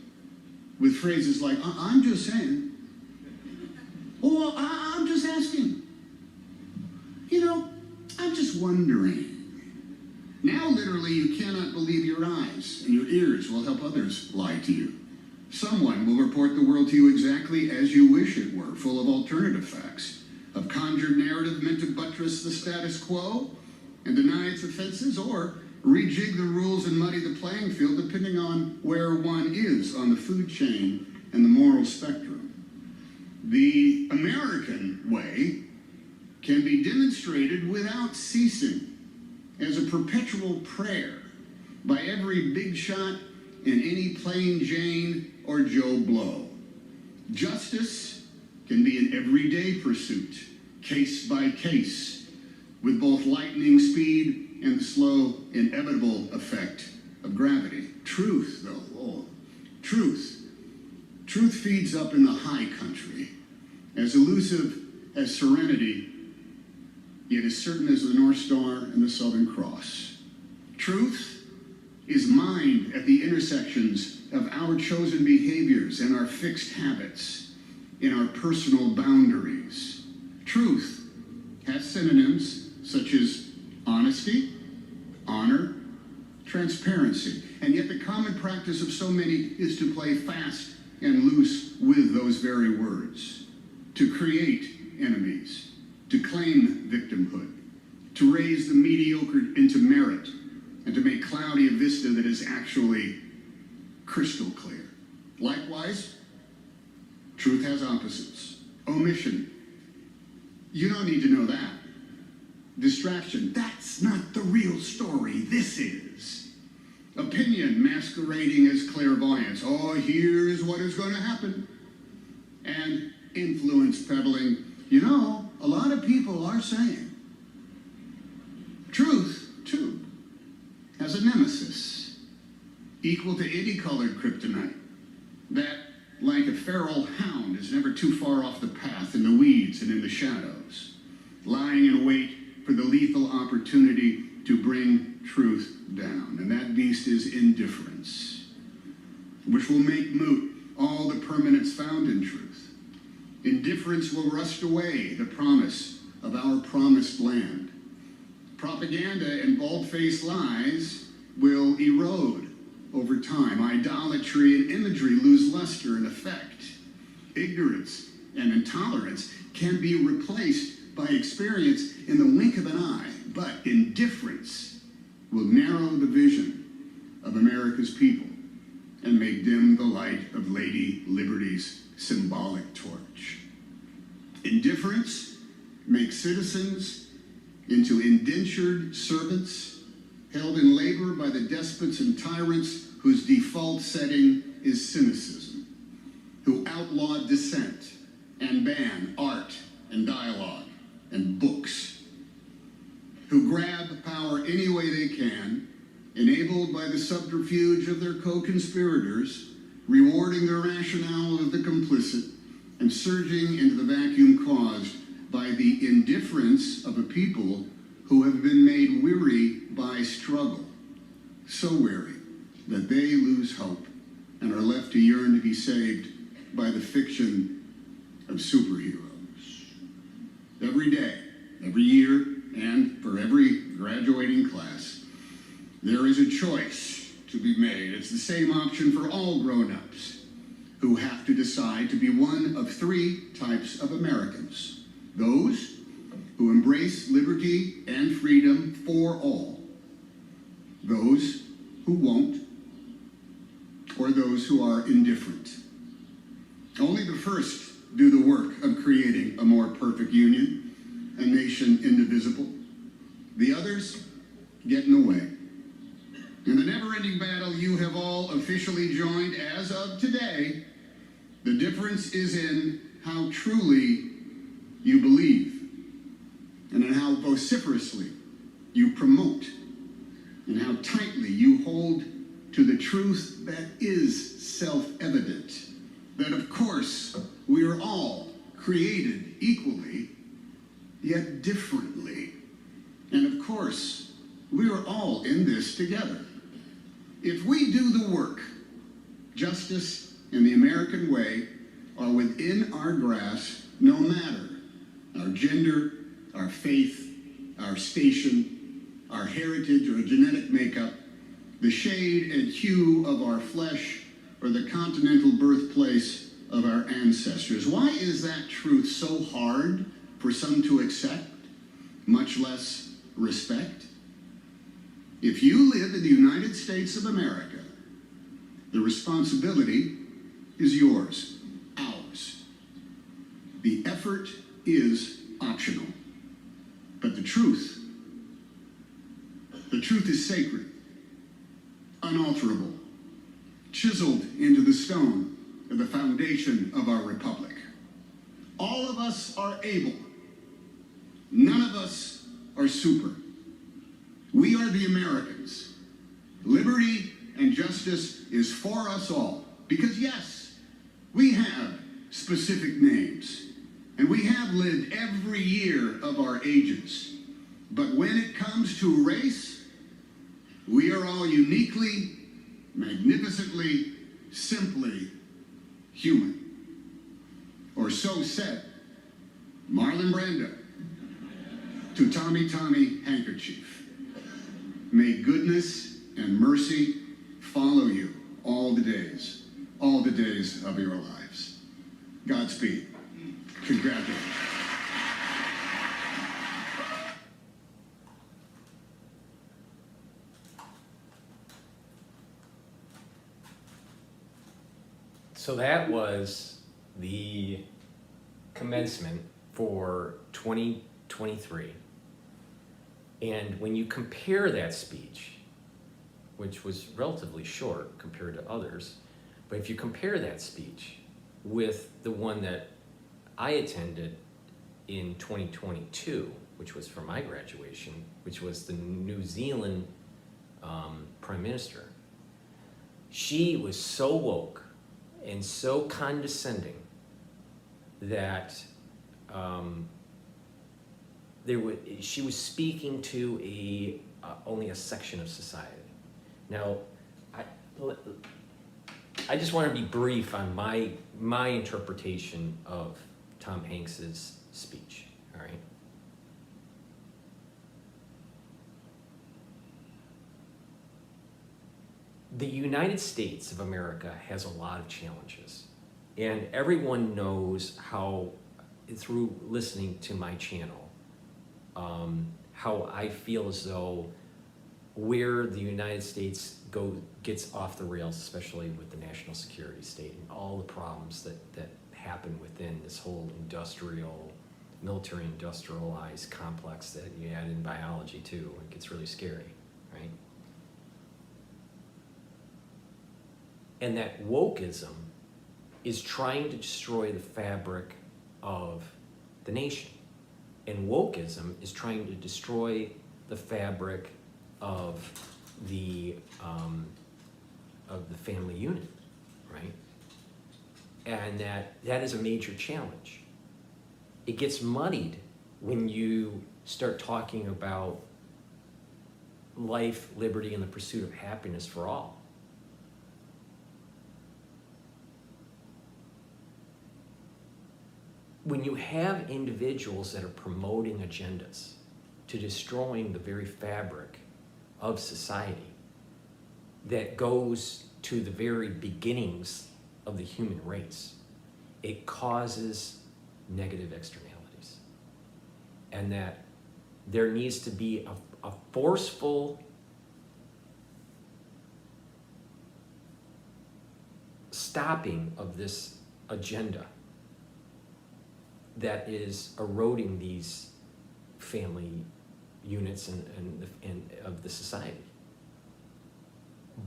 with phrases like, I'm just saying, or I'm just asking, I'm just wondering. Now literally literally, you cannot believe your eyes, and your ears will help others lie to you. Someone will report the world to you exactly as you wish it were, full of alternative facts, of conjured narrative meant to buttress the status quo and deny its offenses, or rejig the rules and muddy the playing field depending on where one is on the food chain and the moral spectrum. The American way can be demonstrated without ceasing as a perpetual prayer by every big shot and any plain Jane or Joe Blow. Justice can be an everyday pursuit, case by case, with both lightning speed and the slow, inevitable effect of gravity. Truth, though, oh, truth. Truth feeds up in the high country, as elusive as serenity, yet as certain as the North Star and the Southern Cross. Truth is mined at the intersections of our chosen behaviors and our fixed habits, in our personal boundaries. Truth has synonyms such as honesty, honor, transparency, and yet the common practice of so many is to play fast and loose with those very words, to create enemies, to claim victimhood, to raise the mediocre into merit, and to make cloudy a vista that is actually crystal clear. Likewise, truth has opposites. Omission. You don't need to know that. Distraction. That's not the real story. This is. Opinion masquerading as clairvoyance. Oh, here's what is going to happen. And influence peddling. You know, a lot of people are saying. Truth, too, has a nemesis equal to any colored kryptonite that, like a feral hound, is never too far off the path in the weeds and in the shadows, lying in wait for the lethal opportunity to bring truth down. And that beast is indifference, which will make moot all the permanence found in truth. Indifference will rust away the promise of our promised land. Propaganda and bald-faced lies will erode over time. Idolatry and imagery lose luster and effect. Ignorance and intolerance can be replaced by experience in the wink of an eye, but indifference will narrow the vision of America's people and make dim the light of Lady Liberty's symbolic torch. Indifference makes citizens into indentured servants held in labor by the despots and tyrants whose default setting is cynicism, who outlaw dissent and ban art and dialogue and books, who grab power any way they can, enabled by the subterfuge of their co-conspirators, rewarding the rationale of the complicit, and surging into the vacuum caused by the indifference of a people who have been made weary by struggle, so weary that they lose hope and are left to yearn to be saved by the fiction of superheroes. Every day, every year, and for every graduating class, there is a choice to be made. It's the same option for all grown-ups who have to decide to be one of three types of Americans: those who embrace liberty and freedom for all, those who won't, or those who are indifferent. Only the first do the work of creating a more perfect union, a nation indivisible. The others get in the way. In the never-ending battle you have all officially joined as of today, the difference is in how truly you believe, and in how vociferously you promote, and how tightly you hold to the truth that is self-evident, that of course we are all created equally, yet differently. And of course, we are all in this together. If we do the work, justice and the American way are within our grasp, no matter our gender, our faith, our station, our heritage or genetic makeup, the shade and hue of our flesh, or the continental birthplace of our ancestors. Why is that truth so hard for some to accept, much less respect? If you live in the United States of America, the responsibility is yours, ours. The effort is optional. But the truth is sacred, unalterable, chiseled into the stone of the foundation of our republic. All of us are able. None of us are super. We are the Americans. Liberty and justice is for us all. Because yes, we have specific names, and we have lived every year of our ages. But when it comes to race, we are all uniquely, magnificently, simply human. Or so said Marlon Brando to Tommy Tommy Handkerchief. May goodness and mercy follow you all the days of your lives. Godspeed. Congratulations. So that was the commencement for 2023. And when you compare that speech, which was relatively short compared to others, but if you compare that speech with the one that I attended in 2022, which was for my graduation, which was the New Zealand Prime Minister, she was so woke and so condescending that she was speaking to only a section of society. Now, I just want to be brief on my interpretation of Tom Hanks's speech. All right. The United States of America has a lot of challenges, and everyone knows how, through listening to my channel, how I feel as though where the United States gets off the rails, especially with the national security state and all the problems that happen within this whole military industrialized complex that you add in biology too. It gets really scary, right? And that wokeism is trying to destroy the fabric of the nation. And wokeism is trying to destroy the fabric of the family unit, right? And that is a major challenge. It gets muddied when you start talking about life, liberty, and the pursuit of happiness for all. When you have individuals that are promoting agendas to destroying the very fabric of society that goes to the very beginnings of the human race, it causes negative externalities. And that there needs to be a forceful stopping of this agenda that is eroding these family units and of the society.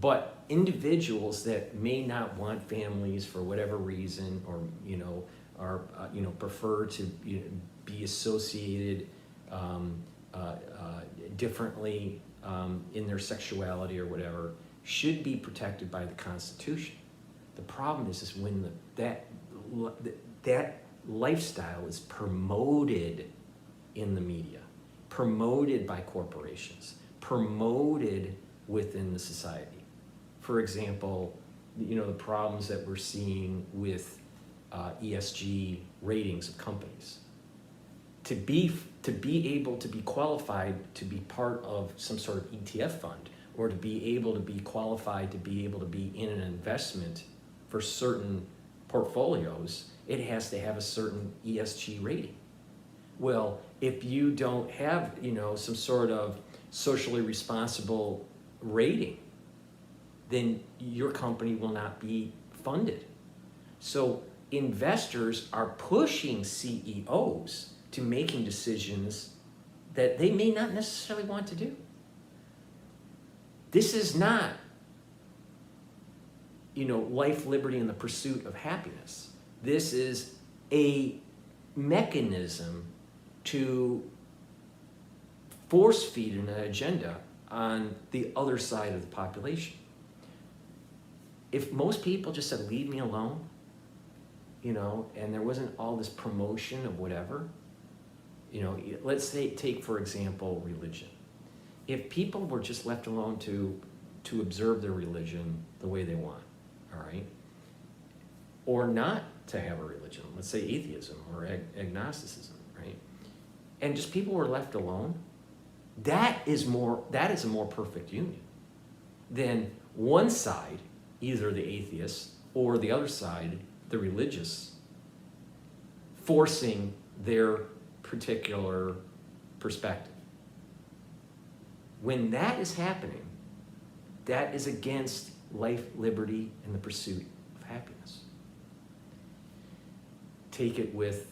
But individuals that may not want families for whatever reason, or are prefer to be associated differently in their sexuality or whatever, should be protected by the Constitution. The problem is when that lifestyle is promoted in the media, promoted by corporations, promoted within the society. For example, the problems that we're seeing with ESG ratings of companies. to be able to be qualified to be part of some sort of ETF fund, or to be able to be qualified to be able to be in an investment for certain portfolios, it has to have a certain ESG rating. Well, if you don't have, some sort of socially responsible rating, then your company will not be funded. So investors are pushing CEOs to making decisions that they may not necessarily want to do. This is not, life, liberty, and the pursuit of happiness. This is a mechanism to force feed an agenda on the other side of the population. If most people just said, leave me alone, and there wasn't all this promotion of whatever, let's say, take for example, religion. If people were just left alone to observe their religion the way they want, all right, or not to have a religion, let's say atheism or agnosticism, right, and just people were left alone, that is a more perfect union than one side, either the atheists or the other side, the religious, forcing their particular perspective. When that is happening, that is against life, liberty, and the pursuit of happiness. Take it with,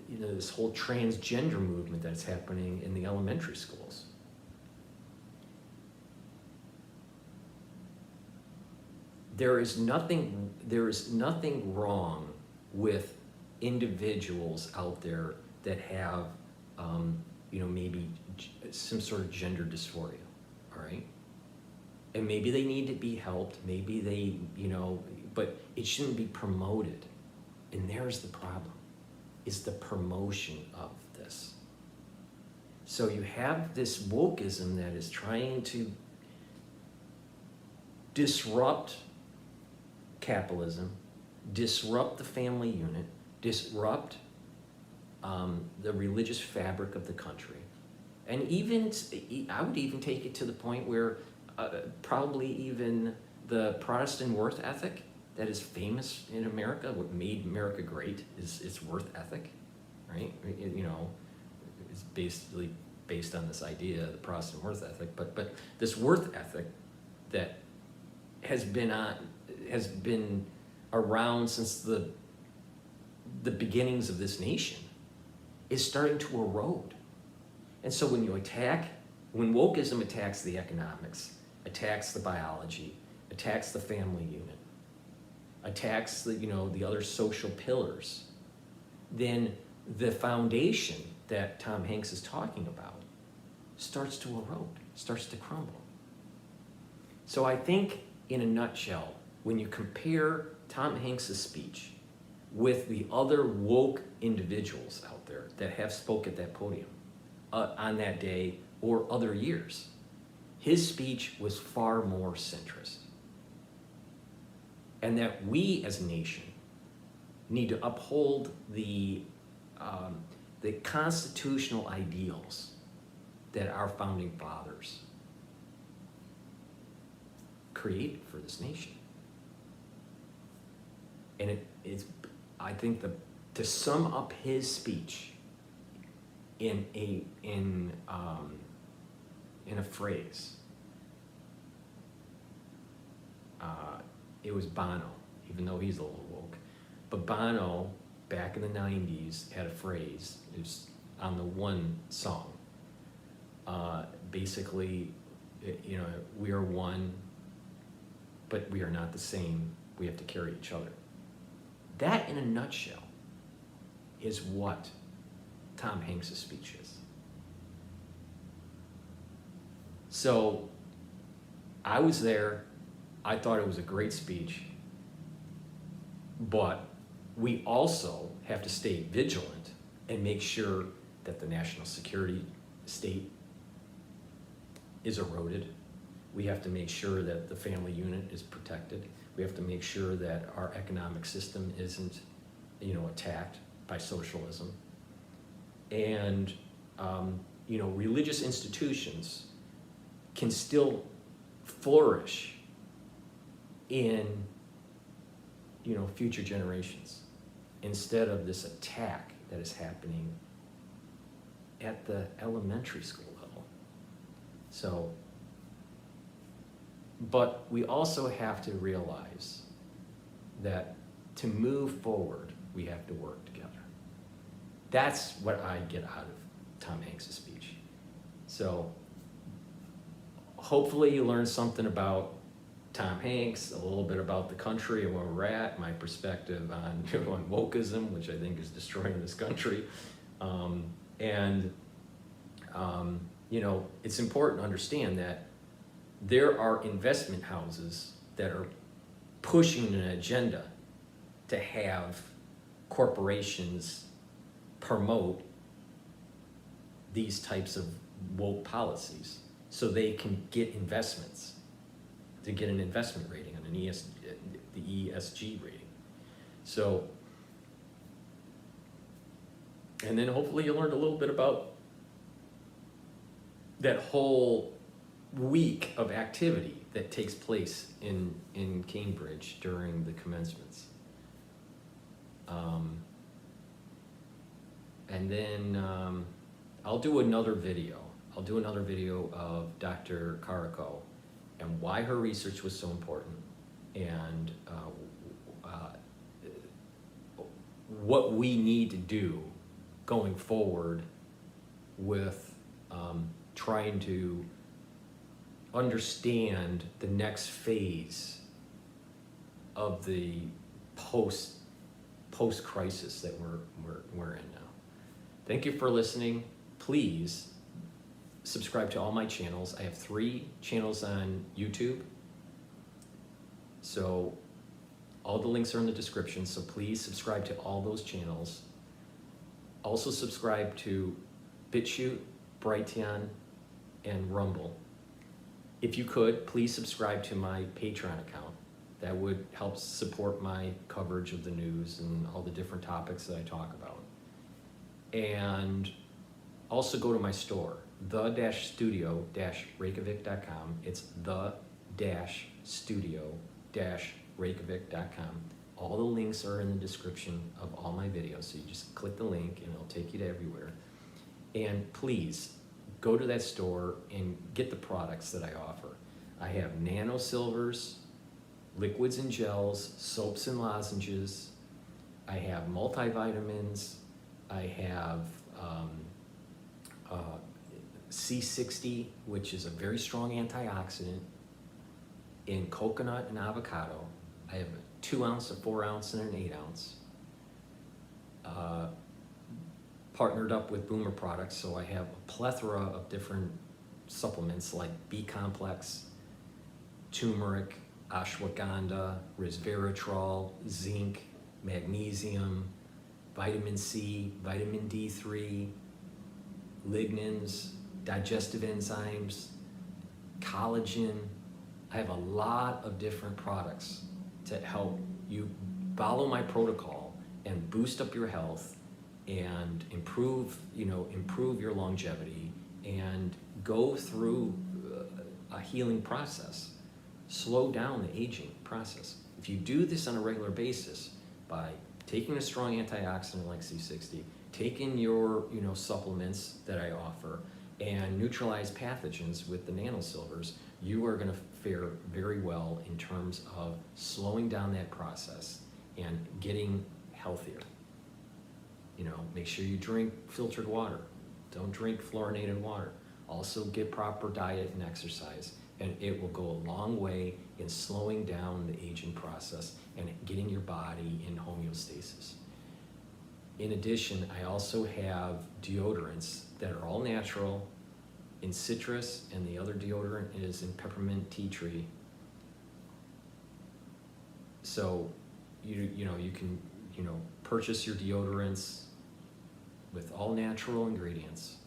this whole transgender movement that's happening in the elementary schools. There is nothing wrong with individuals out there that have, maybe some sort of gender dysphoria, all right? And maybe they need to be helped, maybe they, but it shouldn't be promoted. And there's the problem, is the promotion of this. So you have this wokeism that is trying to disrupt capitalism, disrupt the family unit, disrupt the religious fabric of the country. And even, I would even take it to the point where probably even the Protestant worth ethic that is famous in America, what made America great, is its worth ethic, right? It's basically based on this idea, the Protestant worth ethic, but this worth ethic that has been around since the beginnings of this nation is starting to erode. And so when wokeism attacks the economics, attacks the biology, attacks the family unit, attacks the other social pillars, then the foundation that Tom Hanks is talking about starts to erode, starts to crumble. So I think, in a nutshell, when you compare Tom Hanks' speech with the other woke individuals out there that have spoke at that podium on that day or other years, his speech was far more centrist. And that we as a nation need to uphold the constitutional ideals that our founding fathers created for this nation. And it's, I think, to sum up his speech in a phrase, it was Bono, even though he's a little woke. But Bono, back in the 90s, had a phrase, it was on the one song. Basically, we are one, but we are not the same. We have to carry each other. That, in a nutshell, is what Tom Hanks' speech is. So, I was there. I thought it was a great speech. But we also have to stay vigilant and make sure that the national security state is eroded. We have to make sure that the family unit is protected. We have to make sure that our economic system isn't, attacked by socialism. And, religious institutions can still flourish in, future generations, instead of this attack that is happening at the elementary school level. So, but we also have to realize that to move forward, we have to work together. That's what I get out of Tom Hanks' speech. So hopefully you learned something about Tom Hanks, a little bit about the country and where we're at, my perspective on, on wokeism, which I think is destroying this country. It's important to understand that there are investment houses that are pushing an agenda to have corporations promote these types of woke policies so they can get investments, to get an investment rating on the ESG rating. So, and then hopefully you learned a little bit about that whole week of activity that takes place in Cambridge during the commencements. And then I'll do another video. I'll do another video of Dr. Cottrell and why her research was so important, and what we need to do going forward with trying to understand the next phase of the post-crisis that we're in now. Thank you for listening. Please subscribe to all my channels. I have 3 channels on YouTube. So all the links are in the description, so please subscribe to all those channels. Also subscribe to Bitchute, Brighteon, and Rumble. If you could, please subscribe to my Patreon account. That would help support my coverage of the news and all the different topics that I talk about. And also go to my store, the-studio-reykjavik.com. It's the-studio-reykjavik.com. All the links are in the description of all my videos, so you just click the link and it'll take you to everywhere. And please, go to that store and get the products that I offer. I have nano silvers, liquids and gels, soaps and lozenges. I have multivitamins. I have C60, which is a very strong antioxidant, in coconut and avocado. I have a 2 ounce, a 4 ounce, and an 8 ounce. Partnered up with Boomer Products, so I have a plethora of different supplements like B complex, turmeric, ashwagandha, resveratrol, zinc, magnesium, vitamin C, vitamin D3, lignans, digestive enzymes, collagen. I have a lot of different products to help you follow my protocol and boost up your health and improve your longevity and go through a healing process, slow down the aging process. If you do this on a regular basis by taking a strong antioxidant like C60, taking your supplements that I offer, and neutralize pathogens with the nanosilvers, you are going to fare very well in terms of slowing down that process and getting healthier. Make sure you drink filtered water. Don't drink fluorinated water. Also get proper diet and exercise, and it will go a long way in slowing down the aging process and getting your body in homeostasis. In addition, I also have deodorants that are all natural in citrus, and the other deodorant is in peppermint tea tree. So you can purchase your deodorants with all natural ingredients.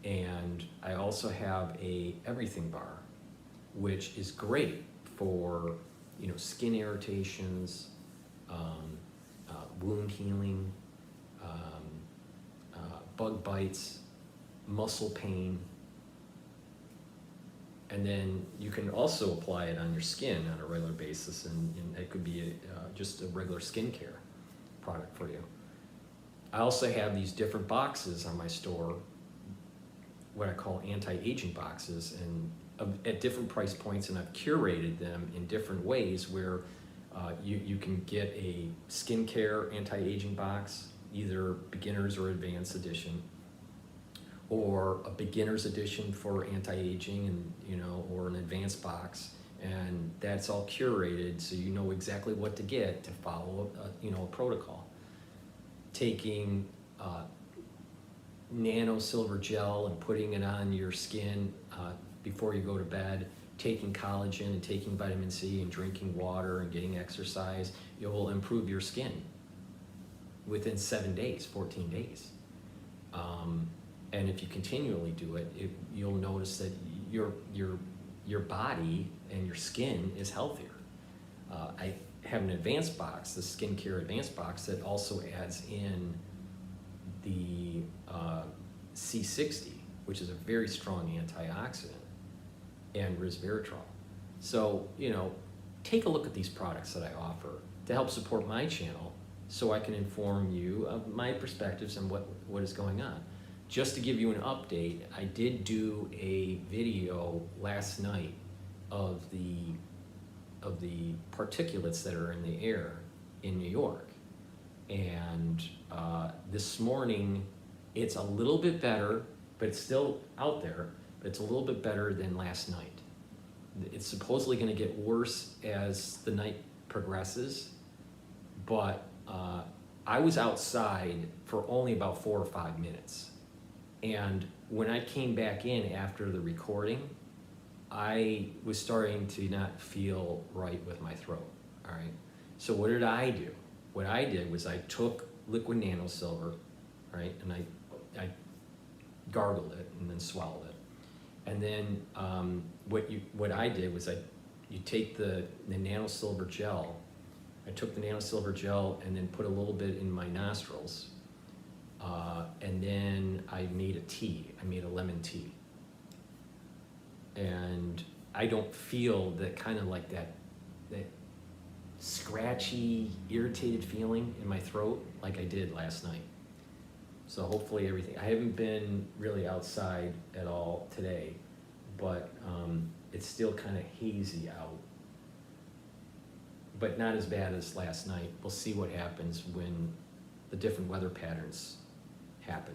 And I also have a everything bar, which is great for skin irritations, wound healing, bug bites, muscle pain. And then you can also apply it on your skin on a regular basis, and it could be just a regular skincare product for you. I also have these different boxes on my store, what I call anti-aging boxes, and at different price points, and I've curated them in different ways where you can get a skincare anti-aging box, either beginners or advanced edition, or a beginner's edition for anti-aging, and or an advanced box, and that's all curated so you know exactly what to get to follow a protocol. Taking nano silver gel and putting it on your skin before you go to bed, taking collagen and taking vitamin C and drinking water and getting exercise, it will improve your skin within 7 days, 14 days. And if you continually do it, you'll notice that your body and your skin is healthier. I have an advanced box, the skincare advanced box, that also adds in the C60, which is a very strong antioxidant, and resveratrol. So, take a look at these products that I offer to help support my channel so I can inform you of my perspectives and what is going on. Just to give you an update, I did do a video last night of the particulates that are in the air in New York. And this morning, it's a little bit better, but it's still out there, but it's a little bit better than last night. It's supposedly going to get worse as the night progresses, but I was outside for only about 4 or 5 minutes. And when I came back in after the recording, I was starting to not feel right with my throat, all right? So what did I do? What I did was I took liquid nano silver, right, and I gargled it and then swallowed it. And then what I did was you take the nano silver gel. I took the nano silver gel and then put a little bit in my nostrils, and then I made a tea. I made a lemon tea. And I don't feel that kind of like that scratchy, irritated feeling in my throat like I did last night. So hopefully everything, I haven't been really outside at all today, but it's still kind of hazy out, but not as bad as last night. We'll see what happens when the different weather patterns happen,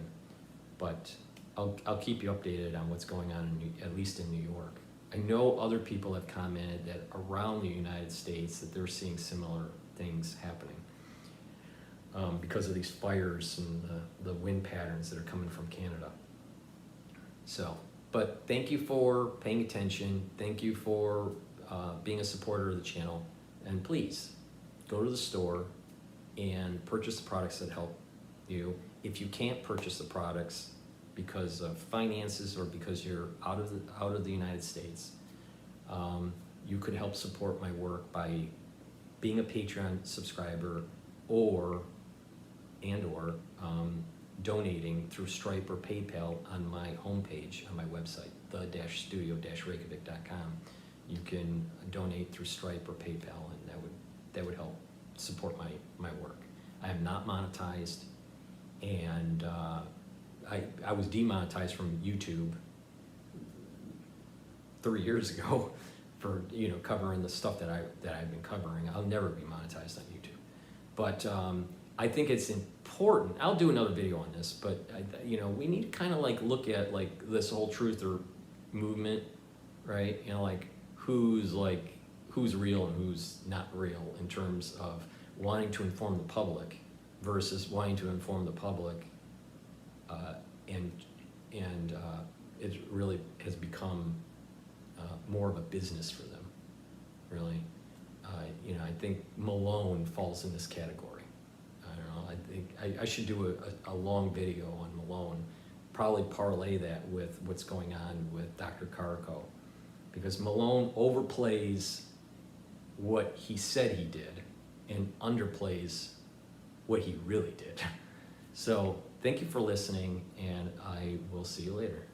but I'll keep you updated on what's going on, at least in New York. I know other people have commented that around the United States that they're seeing similar things happening because of these fires and the wind patterns that are coming from Canada. So, but thank you for paying attention. Thank you for being a supporter of the channel. And please, go to the store and purchase the products that help you. If you can't purchase the products because of finances or because you're out of the United States, you could help support my work by being a Patreon subscriber or donating through Stripe or PayPal on my homepage on my website, the-studio-reykjavik.com. You can donate through Stripe or PayPal, and that would help support my work. I am not monetized, and I was demonetized from YouTube 3 years ago for covering the stuff that I've been covering. I'll never be monetized on YouTube, but I think it's important. I'll do another video on this, but we need to kind of look at this whole truther movement, right? Who's real and who's not real in terms of wanting to inform the public versus wanting to inform the public, and it really has become more of a business for them, really. I think Malone falls in this category. I don't know. I think I should do a long video on Malone, probably parlay that with what's going on with Dr. Carco, because Malone overplays what he said he did and underplays what he really did. So thank you for listening, and I will see you later.